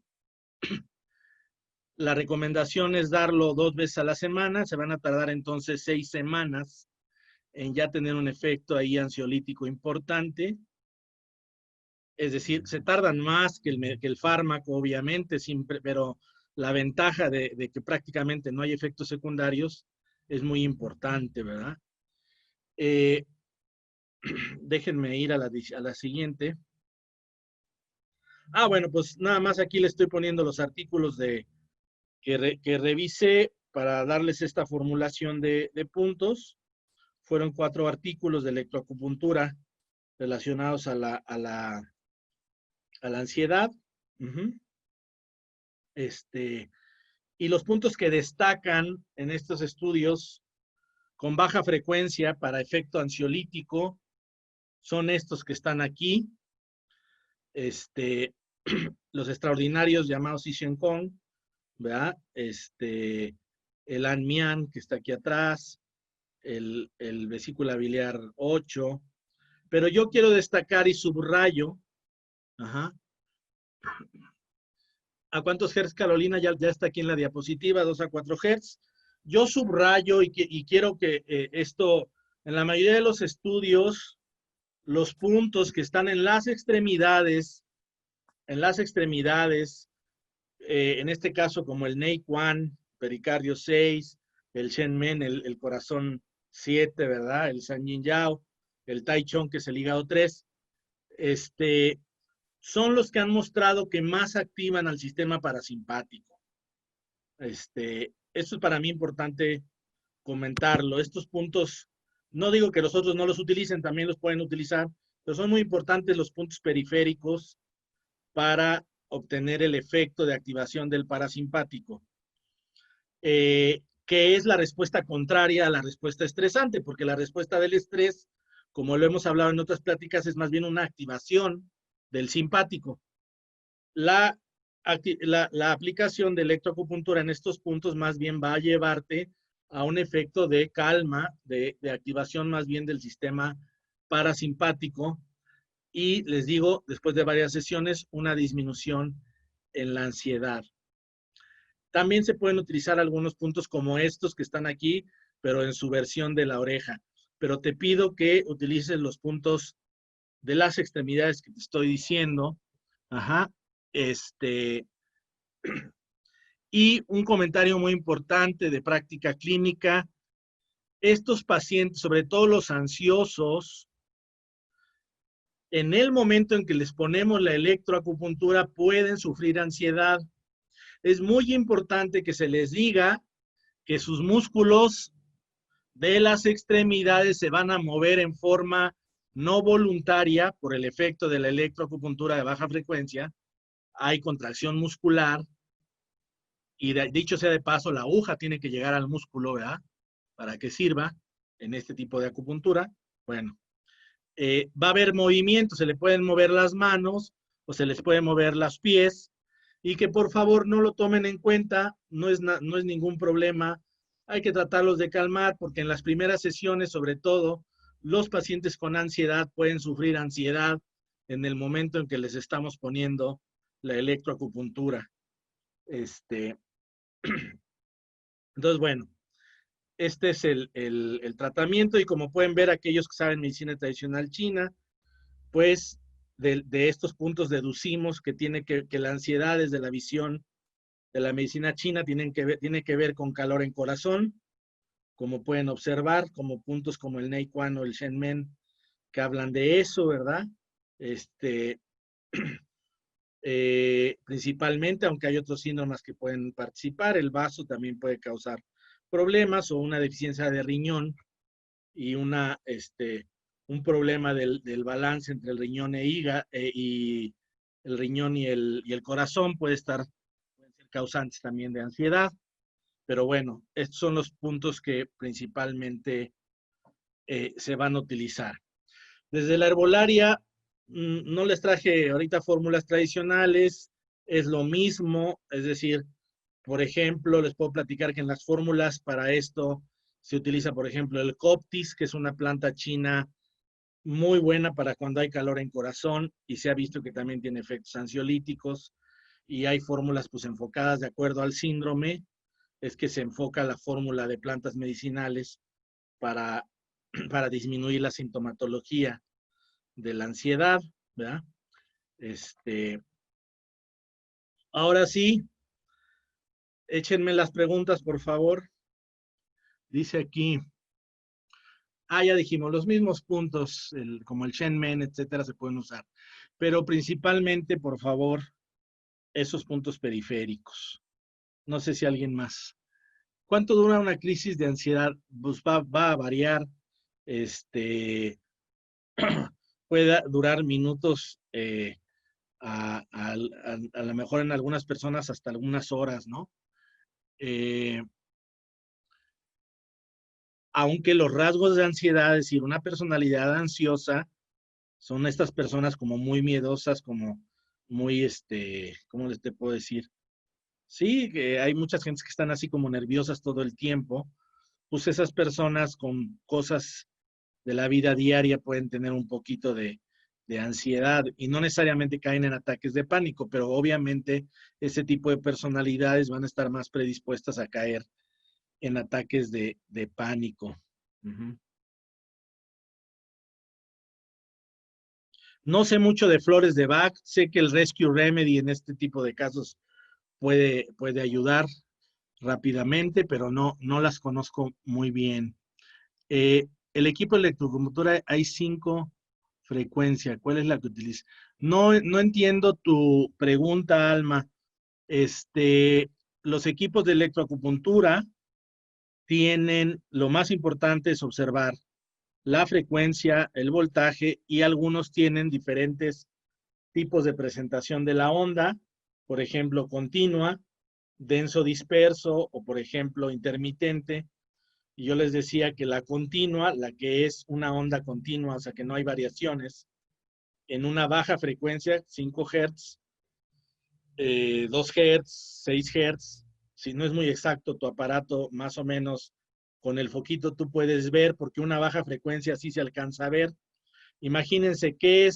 La recomendación es darlo 2 veces a la semana. Se van a tardar entonces 6 semanas en ya tener un efecto ahí ansiolítico importante. Es decir, se tardan más que el fármaco, obviamente, pero la ventaja de que prácticamente no hay efectos secundarios es muy importante, ¿verdad? Déjenme ir a la siguiente. Bueno, pues nada más aquí le estoy poniendo los artículos que revisé para darles esta formulación de puntos. Fueron 4 artículos de electroacupuntura relacionados a la ansiedad. Y los puntos que destacan en estos estudios con baja frecuencia para efecto ansiolítico son estos que están aquí. Los extraordinarios llamados Ishen-Kong, ¿verdad? El An-Mian, que está aquí atrás, el vesícula biliar 8, pero yo quiero destacar y subrayo, ¿a cuántos hertz, Carolina? Ya está aquí en la diapositiva, 2 a 4 hertz. Yo subrayo y quiero que esto, en la mayoría de los estudios, los puntos que están en las extremidades, en este caso como el Nei-Quan, pericardio 6, el Shen-Men, el corazón 7, ¿verdad? El San-Yin-Yao, el Tai-Chong, que es el hígado 3, son los que han mostrado que más activan al sistema parasimpático. Esto es para mí importante comentarlo. Estos puntos, no digo que los otros no los utilicen, también los pueden utilizar, pero son muy importantes los puntos periféricos para obtener el efecto de activación del parasimpático, que es la respuesta contraria a la respuesta estresante, porque la respuesta del estrés, como lo hemos hablado en otras pláticas, es más bien una activación del simpático. La aplicación de electroacupuntura en estos puntos más bien va a llevarte a un efecto de calma, de activación más bien del sistema parasimpático, y les digo, después de varias sesiones, una disminución en la ansiedad. También se pueden utilizar algunos puntos como estos que están aquí, pero en su versión de la oreja. Pero te pido que utilices los puntos de las extremidades que te estoy diciendo. Y un comentario muy importante de práctica clínica. Estos pacientes, sobre todo los ansiosos, en el momento en que les ponemos la electroacupuntura pueden sufrir ansiedad. Es muy importante que se les diga que sus músculos de las extremidades se van a mover en forma no voluntaria por el efecto de la electroacupuntura de baja frecuencia. Hay contracción muscular y dicho sea de paso, la aguja tiene que llegar al músculo, ¿verdad? Para que sirva en este tipo de acupuntura. Bueno, va a haber movimiento, se le pueden mover las manos o se les pueden mover los pies, y que por favor no lo tomen en cuenta, no es ningún problema hay que tratarlos de calmar porque en las primeras sesiones, sobre todo, los pacientes con ansiedad pueden sufrir ansiedad en el momento en que les estamos poniendo la electroacupuntura. Entonces, bueno, este es el tratamiento y como pueden ver aquellos que saben medicina tradicional china, pues de estos puntos deducimos que que la ansiedad desde la visión de la medicina china tiene que ver con calor en corazón, como pueden observar, como puntos como el Nei Quan o el Shen Men que hablan de eso, ¿verdad? Principalmente, aunque hay otros síndromes que pueden participar, el vaso también puede causar problemas o una deficiencia de riñón y un problema del balance entre el riñón y el riñón y el corazón pueden ser causantes también de ansiedad. Pero bueno, estos son los puntos que principalmente se van a utilizar. Desde la herbolaria, no les traje ahorita fórmulas tradicionales, es lo mismo, es decir, por ejemplo, les puedo platicar que en las fórmulas para esto se utiliza, por ejemplo, el Coptis, que es una planta china muy buena para cuando hay calor en corazón y se ha visto que también tiene efectos ansiolíticos y hay fórmulas pues enfocadas de acuerdo al síndrome, es que se enfoca la fórmula de plantas medicinales para, para disminuir la sintomatología de la ansiedad, ¿verdad? Ahora sí, échenme las preguntas, por favor. Dice aquí, ya dijimos, los mismos puntos, como el Shen Men, etcétera, se pueden usar. Pero principalmente, por favor, esos puntos periféricos. No sé si alguien más. ¿Cuánto dura una crisis de ansiedad? Pues va a variar. Puede durar minutos, a lo mejor en algunas personas hasta algunas horas, ¿no? Aunque los rasgos de ansiedad, es decir, una personalidad ansiosa, son estas personas como muy miedosas, como muy, ¿cómo les te puedo decir? Sí, que hay muchas gentes que están así como nerviosas todo el tiempo, pues esas personas con cosas de la vida diaria pueden tener un poquito de ansiedad y no necesariamente caen en ataques de pánico, pero obviamente ese tipo de personalidades van a estar más predispuestas a caer en ataques de pánico. Uh-huh. No sé mucho de flores de Bach, sé que el Rescue Remedy en este tipo de casos puede ayudar rápidamente, pero no las conozco muy bien. El equipo de electroacupuntura hay 5 frecuencias. ¿Cuál es la que utiliza? No entiendo tu pregunta, Alma. Los equipos de electroacupuntura tienen, lo más importante es observar la frecuencia, el voltaje y algunos tienen diferentes tipos de presentación de la onda, por ejemplo, continua, denso disperso o, por ejemplo, intermitente. Y yo les decía que la continua, la que es una onda continua, o sea que no hay variaciones, en una baja frecuencia, 5 Hz, 2 Hz, 6 Hz, si no es muy exacto tu aparato, más o menos con el foquito tú puedes ver, porque una baja frecuencia sí se alcanza a ver. Imagínense ¿qué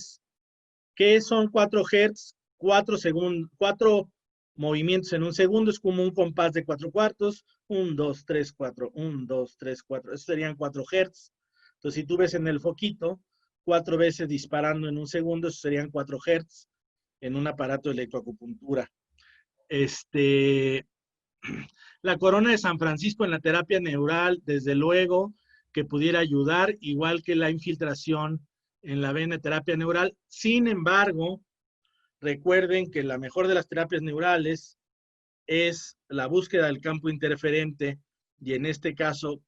son 4 Hz? 4 movimientos en un segundo, es como un compás de 4 cuartos, 1, 2, 3, 4, 1, 2, 3, 4, eso serían 4 Hz. Entonces, si tú ves en el foquito, 4 veces disparando en un segundo, eso serían 4 Hz en un aparato de electroacupuntura. La corona de San Francisco en la terapia neural, desde luego que pudiera ayudar, igual que la infiltración en la vena de terapia neural. Sin embargo, recuerden que la mejor de las terapias neurales es la búsqueda del campo interferente y en este caso,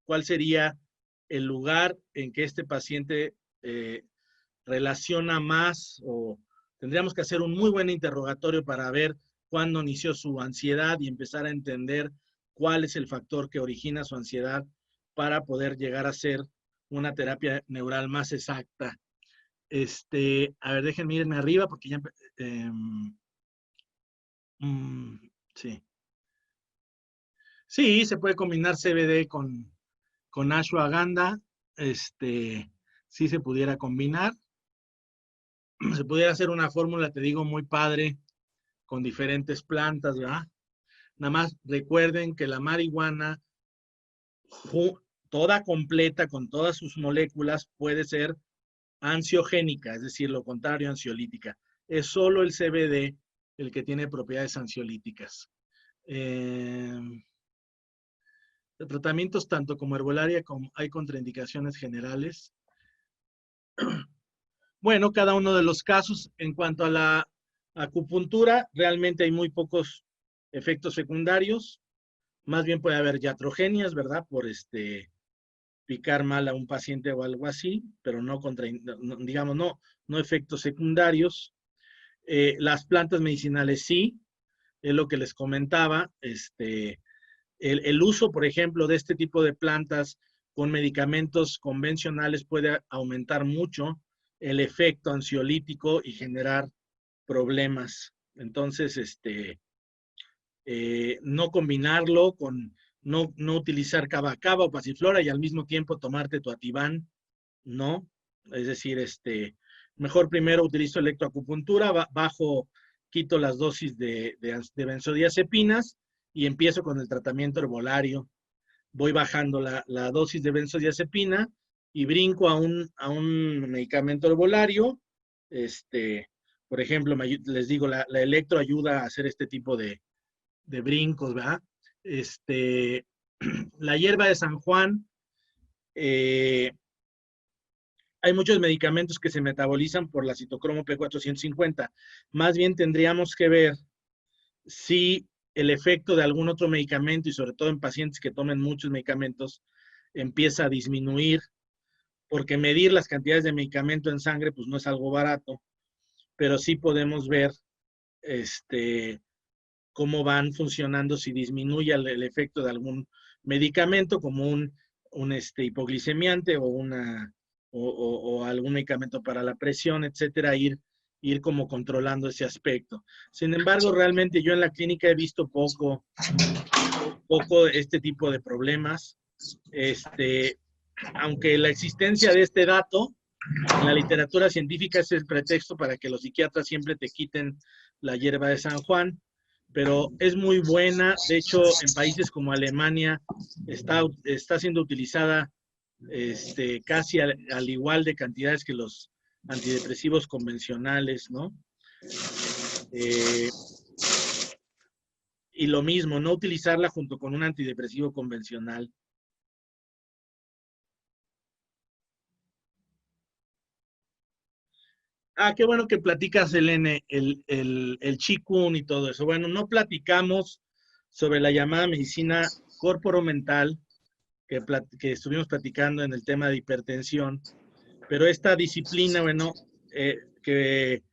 ¿cuál sería el lugar en que este paciente relaciona más o tendríamos que hacer un muy buen interrogatorio para ver cuándo inició su ansiedad y empezar a entender cuál es el factor que origina su ansiedad para poder llegar a ser una terapia neural más exacta. A ver, déjenme irme arriba porque ya... sí. Sí, se puede combinar CBD con ashwagandha, sí se pudiera combinar. Se pudiera hacer una fórmula, te digo, muy padre, con diferentes plantas, ¿verdad? Nada más recuerden que la marihuana, toda completa, con todas sus moléculas, puede ser ansiogénica, es decir, lo contrario, ansiolítica. Es solo el CBD el que tiene propiedades ansiolíticas. De tratamientos tanto como herbolaria como hay contraindicaciones generales. Bueno, cada uno de los casos, en cuanto a la acupuntura, realmente hay muy pocos efectos secundarios. Más bien puede haber iatrogenias, ¿verdad? Por picar mal a un paciente o algo así, pero no digamos, no efectos secundarios. Las plantas medicinales sí, es lo que les comentaba. El uso, por ejemplo, de este tipo de plantas con medicamentos convencionales puede aumentar mucho el efecto ansiolítico y generar problemas. Entonces, no combinarlo con, no utilizar cava o pasiflora y al mismo tiempo tomarte tu Ativan, no. Es decir, mejor primero utilizo electroacupuntura, quito las dosis de benzodiazepinas y empiezo con el tratamiento herbolario. Voy bajando la dosis de benzodiazepina y brinco a un medicamento herbolario. Por ejemplo, les digo, la electro ayuda a hacer este tipo de brincos, ¿verdad? La hierba de San Juan, hay muchos medicamentos que se metabolizan por la citocromo P450. Más bien tendríamos que ver si el efecto de algún otro medicamento, y sobre todo en pacientes que tomen muchos medicamentos, empieza a disminuir, porque medir las cantidades de medicamento en sangre, pues no es algo barato, pero sí podemos ver cómo van funcionando, si disminuye el efecto de algún medicamento, como un hipoglicemiante o algún medicamento para la presión, etcétera, ir como controlando ese aspecto. Sin embargo, realmente yo en la clínica he visto poco este tipo de problemas. Aunque la existencia de este dato en la literatura científica es el pretexto para que los psiquiatras siempre te quiten la hierba de San Juan, pero es muy buena. De hecho, en países como Alemania está siendo utilizada casi al igual de cantidades que los antidepresivos convencionales, ¿no? Y lo mismo, no utilizarla junto con un antidepresivo convencional. Ah, qué bueno que platicas, Elene, el Qigong y todo eso. Bueno, no platicamos sobre la llamada medicina corporomental que estuvimos platicando en el tema de hipertensión, pero esta disciplina, bueno, que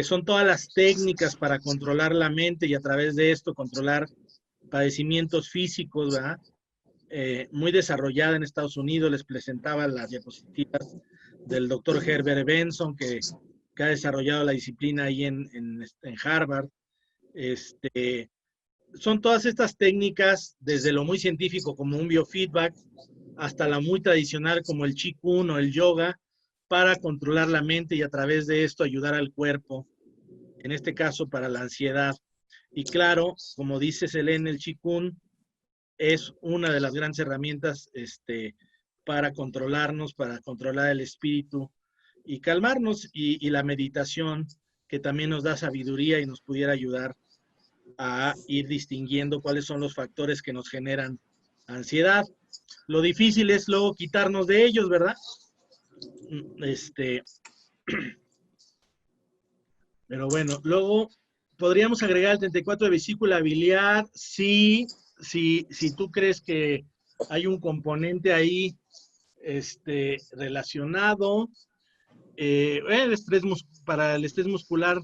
son todas las técnicas para controlar la mente y a través de esto controlar padecimientos físicos, ¿verdad? Muy desarrollada en Estados Unidos. Les presentaba las diapositivas del doctor Herbert Benson, que ha desarrollado la disciplina ahí en Harvard. Son todas estas técnicas, desde lo muy científico como un biofeedback, hasta la muy tradicional como el Qigong o el yoga, para controlar la mente y a través de esto ayudar al cuerpo, en este caso para la ansiedad. Y claro, como dice Selene, el Qigong es una de las grandes herramientas para controlarnos, para controlar el espíritu y calmarnos, y la meditación, que también nos da sabiduría y nos pudiera ayudar a ir distinguiendo cuáles son los factores que nos generan ansiedad. Lo difícil es luego quitarnos de ellos, ¿verdad? Pero bueno, luego podríamos agregar el 34 de vesícula biliar si tú crees que hay un componente ahí relacionado. Para el estrés muscular,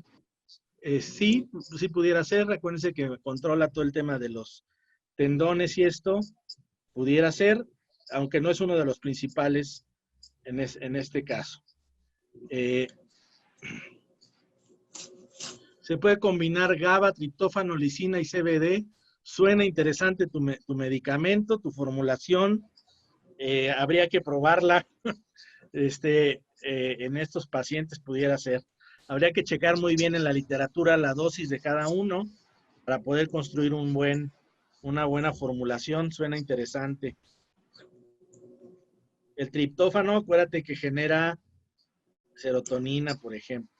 sí pudiera ser. Recuérdense que controla todo el tema de los tendones y esto, pudiera ser, aunque no es uno de los principales en este caso. Se puede combinar GABA, triptófano, lisina y CBD Suena interesante tu medicamento, tu formulación. Habría que probarla en estos pacientes pudiera ser. Habría que checar muy bien en la literatura la dosis de cada uno para poder construir una buena formulación. Suena interesante. El triptófano, acuérdate que genera serotonina, por ejemplo.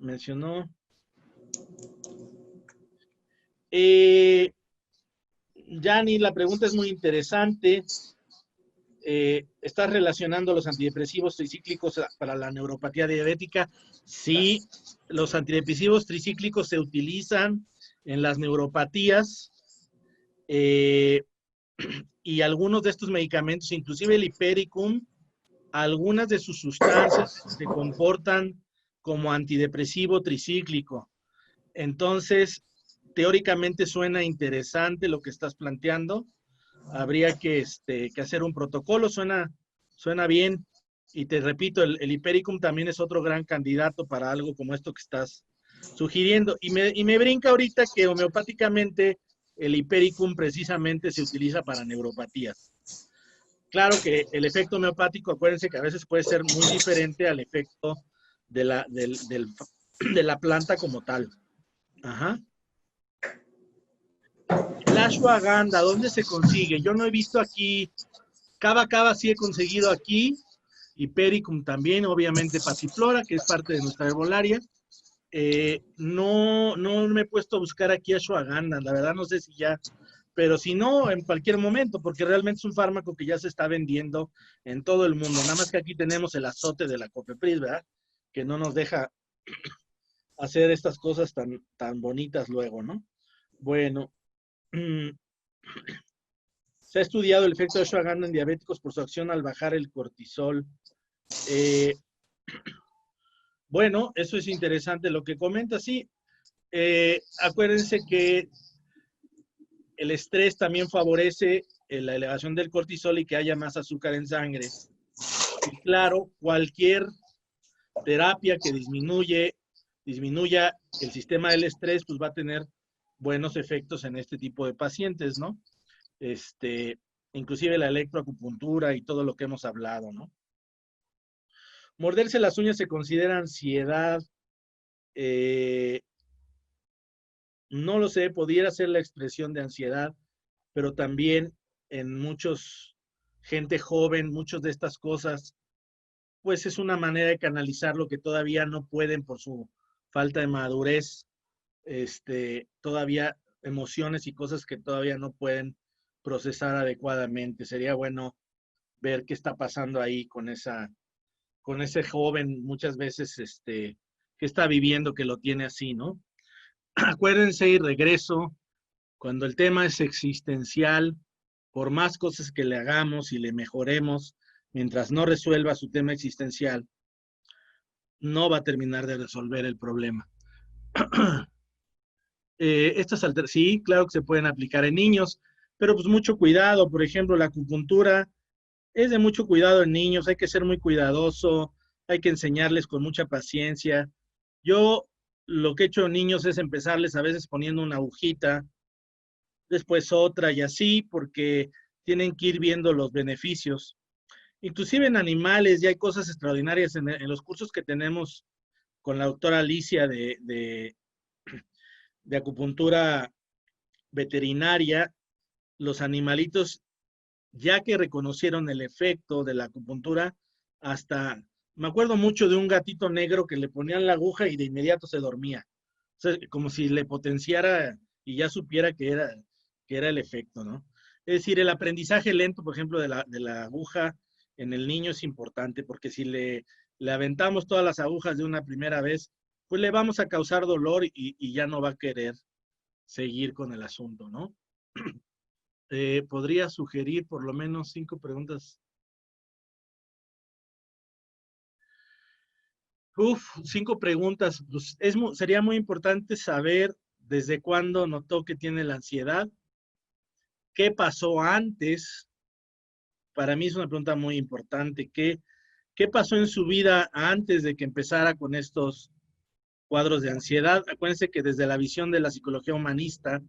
Mencionó. Yani, la pregunta es muy interesante. ¿Estás relacionando los antidepresivos tricíclicos para la neuropatía diabética? Sí, los antidepresivos tricíclicos se utilizan en las neuropatías y algunos de estos medicamentos, inclusive el Hipericum, algunas de sus sustancias se comportan como antidepresivo tricíclico. Entonces, teóricamente suena interesante lo que estás planteando. Habría que hacer un protocolo, suena bien. Y te repito, el Hipericum también es otro gran candidato para algo como esto que estás sugiriendo. Y me brinca ahorita que homeopáticamente el Hipericum precisamente se utiliza para neuropatías. Claro que el efecto homeopático, acuérdense que a veces puede ser muy diferente al efecto de la planta como tal. Ajá. El ashwagandha, ¿dónde se consigue? Yo no he visto aquí. Cava sí he conseguido aquí. Hipericum también, obviamente Passiflora, que es parte de nuestra herbolaria. No me he puesto a buscar aquí ashwagandha, la verdad no sé si ya, pero si no, en cualquier momento, porque realmente es un fármaco que ya se está vendiendo en todo el mundo. Nada más que aquí tenemos el azote de la COFEPRIS, ¿verdad? Que no nos deja hacer estas cosas tan bonitas luego, ¿no? Bueno, se ha estudiado el efecto de ashwagandha en diabéticos por su acción al bajar el cortisol. Bueno, eso es interesante lo que comenta, sí. Acuérdense que el estrés también favorece la elevación del cortisol y que haya más azúcar en sangre. Y claro, cualquier terapia que disminuya el sistema del estrés, pues va a tener buenos efectos en este tipo de pacientes, ¿no? Inclusive la electroacupuntura y todo lo que hemos hablado, ¿no? Morderse las uñas se considera ansiedad. No lo sé, pudiera ser la expresión de ansiedad, pero también en gente joven, muchas de estas cosas, pues es una manera de canalizar lo que todavía no pueden por su falta de madurez, todavía emociones y cosas que todavía no pueden procesar adecuadamente. Sería bueno ver qué está pasando ahí con ese joven, muchas veces, que está viviendo, que lo tiene así, ¿no? Acuérdense y regreso, cuando el tema es existencial, por más cosas que le hagamos y le mejoremos, mientras no resuelva su tema existencial, no va a terminar de resolver el problema. Sí, claro que se pueden aplicar en niños, pero pues mucho cuidado. Por ejemplo, la acupuntura es de mucho cuidado en niños, hay que ser muy cuidadoso, hay que enseñarles con mucha paciencia. Yo lo que he hecho en niños es empezarles a veces poniendo una agujita, después otra y así, porque tienen que ir viendo los beneficios. Inclusive en animales ya hay cosas extraordinarias en los cursos que tenemos con la doctora Alicia de acupuntura veterinaria. Los animalitos, ya que reconocieron el efecto de la acupuntura, hasta, me acuerdo mucho de un gatito negro que le ponían la aguja y de inmediato se dormía. O sea, como si le potenciara y ya supiera que era el efecto, ¿no? Es decir, el aprendizaje lento, por ejemplo, de la aguja en el niño es importante, porque si le aventamos todas las agujas de una primera vez, pues le vamos a causar dolor y ya no va a querer seguir con el asunto, ¿no? Podría sugerir por lo menos 5 preguntas. 5 preguntas. Pues sería muy importante saber desde cuándo notó que tiene la ansiedad, qué pasó antes. Para mí es una pregunta muy importante. ¿Qué pasó en su vida antes de que empezara con estos cuadros de ansiedad? Acuérdense que desde la visión de la psicología humanista,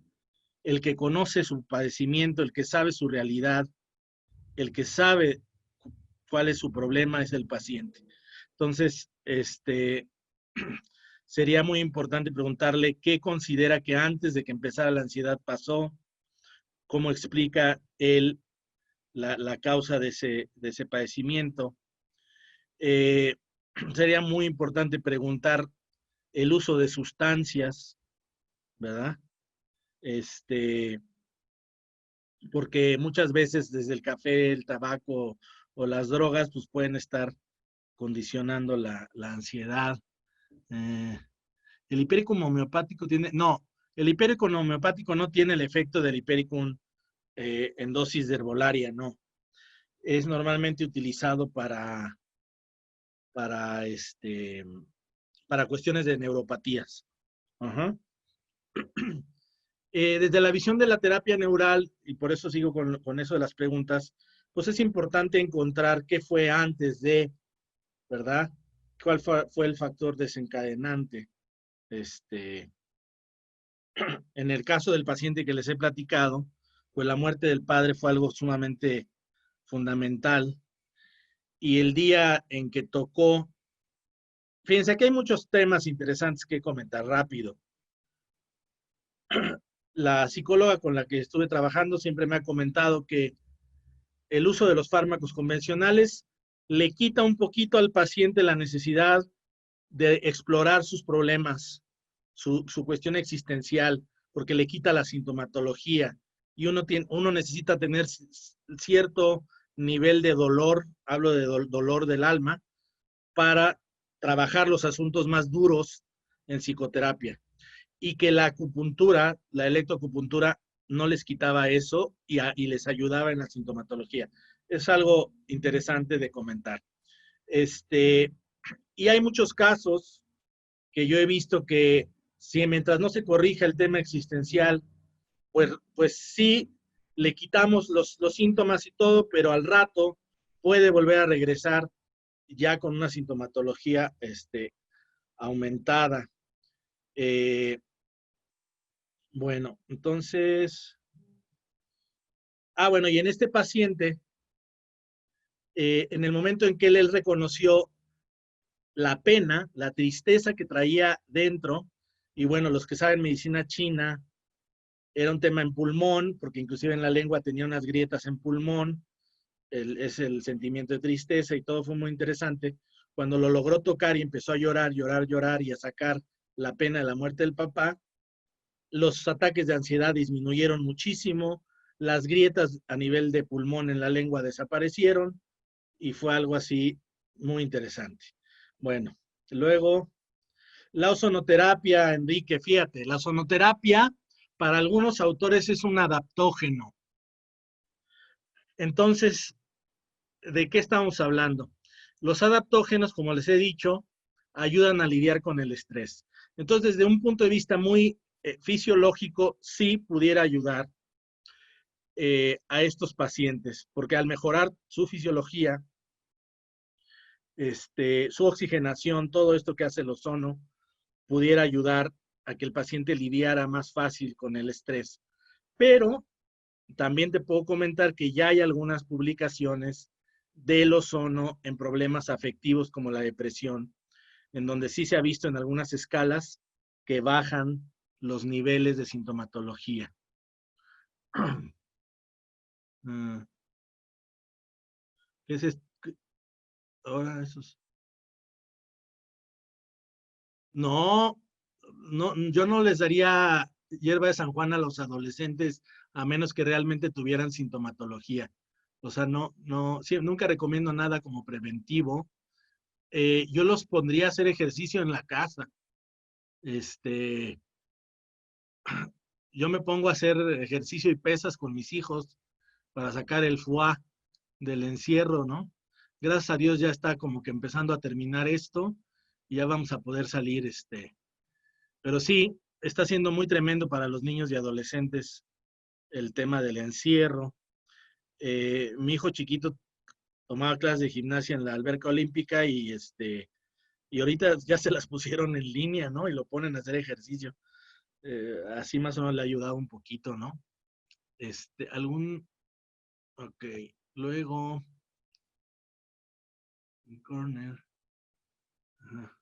el que conoce su padecimiento, el que sabe su realidad, el que sabe cuál es su problema es el paciente. Entonces, sería muy importante preguntarle qué considera que antes de que empezara la ansiedad pasó, cómo explica él la causa de ese padecimiento. Sería muy importante preguntar el uso de sustancias, ¿verdad? Porque muchas veces desde el café, el tabaco o las drogas, pues pueden estar condicionando la ansiedad. El hipericum homeopático tiene, no, el hipericum homeopático no tiene el efecto del hipericum en dosis de herbolaria, no. Es normalmente utilizado para cuestiones de neuropatías. Ajá. Desde la visión de la terapia neural, y por eso sigo con eso de las preguntas, pues es importante encontrar qué fue antes de, ¿verdad? ¿Cuál fue el factor desencadenante? En el caso del paciente que les he platicado, pues la muerte del padre fue algo sumamente fundamental. Y el día en que tocó, fíjense que hay muchos temas interesantes que comentar rápido. La psicóloga con la que estuve trabajando siempre me ha comentado que el uso de los fármacos convencionales le quita un poquito al paciente la necesidad de explorar sus problemas, su cuestión existencial, porque le quita la sintomatología. Y uno necesita tener cierto nivel de dolor, hablo de dolor del alma, para trabajar los asuntos más duros en psicoterapia. Y que la acupuntura, la electroacupuntura, no les quitaba eso y les ayudaba en la sintomatología. Es algo interesante de comentar. Y hay muchos casos que yo he visto que si mientras no se corrija el tema existencial, pues sí, le quitamos los síntomas y todo, pero al rato puede volver a regresar ya con una sintomatología aumentada. Bueno, entonces, bueno, y en este paciente, en el momento en que él reconoció la pena, la tristeza que traía dentro, y bueno, los que saben medicina china, era un tema en pulmón, porque inclusive en la lengua tenía unas grietas en pulmón, es el sentimiento de tristeza y todo fue muy interesante. Cuando lo logró tocar y empezó a llorar, llorar, llorar y a sacar la pena de la muerte del papá, los ataques de ansiedad disminuyeron muchísimo, las grietas a nivel de pulmón en la lengua desaparecieron y fue algo así muy interesante. Bueno, luego la ozonoterapia, Enrique, fíjate, la ozonoterapia para algunos autores es un adaptógeno. Entonces, ¿de qué estamos hablando? Los adaptógenos, como les he dicho, ayudan a lidiar con el estrés. Entonces, desde un punto de vista muy fisiológico, sí pudiera ayudar a estos pacientes, porque al mejorar su fisiología, su oxigenación, todo esto que hace el ozono, pudiera ayudar a que el paciente lidiara más fácil con el estrés. Pero también te puedo comentar que ya hay algunas publicaciones del ozono en problemas afectivos como la depresión, en donde sí se ha visto en algunas escalas que bajan los niveles de sintomatología. ¿Qué es esto? Ahora esos. No, no, yo no les daría hierba de San Juan a los adolescentes a menos que realmente tuvieran sintomatología. O sea, no, sí, nunca recomiendo nada como preventivo. Yo los pondría a hacer ejercicio en la casa. Yo me pongo a hacer ejercicio y pesas con mis hijos para sacar el foie del encierro, ¿no? Gracias a Dios ya está como que empezando a terminar esto y ya vamos a poder salir, Pero sí, está siendo muy tremendo para los niños y adolescentes el tema del encierro. Mi hijo chiquito tomaba clases de gimnasia en la alberca olímpica y ahorita ya se las pusieron en línea, ¿no? Y lo ponen a hacer ejercicio. así más o menos le ha ayudado un poquito, ¿no? Ok, luego, corner. Ajá.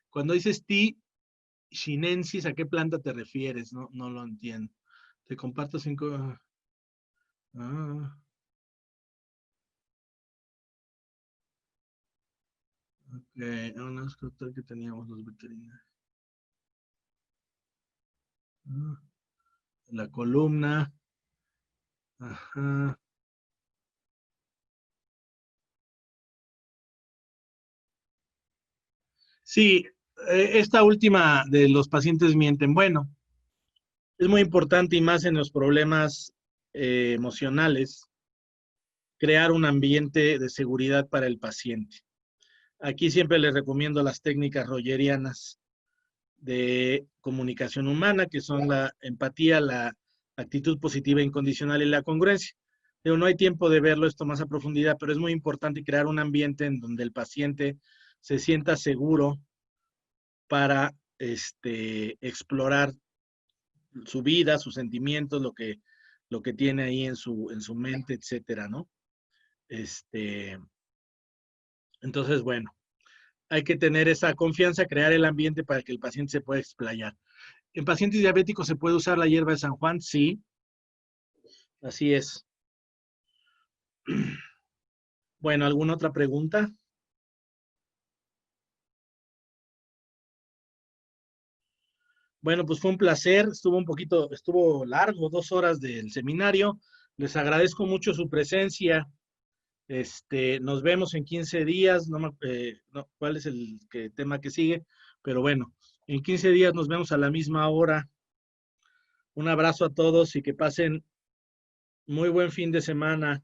Cuando dices T. Chinensis, ¿a qué planta te refieres? No, no lo entiendo. Te comparto 5. Ah, ok. Una mascota que teníamos los veterinarios. La columna. Ajá. Sí, esta última de los pacientes mienten. Bueno, es muy importante y más en los problemas emocionales, crear un ambiente de seguridad para el paciente. Aquí siempre les recomiendo las técnicas rogerianas de comunicación humana, que son la empatía, la actitud positiva e incondicional y la congruencia. Pero no hay tiempo de verlo esto más a profundidad, pero es muy importante crear un ambiente en donde el paciente se sienta seguro para explorar su vida, sus sentimientos, lo que tiene ahí en su mente, etcétera, ¿no? Entonces, bueno, hay que tener esa confianza, crear el ambiente para que el paciente se pueda explayar. ¿En pacientes diabéticos se puede usar la hierba de San Juan? Sí, así es. Bueno, ¿alguna otra pregunta? Bueno, pues fue un placer, estuvo largo, 2 horas del seminario. Les agradezco mucho su presencia. Nos vemos en 15 días, no, cuál es el tema que sigue, pero bueno, en 15 días nos vemos a la misma hora. Un abrazo a todos y que pasen muy buen fin de semana.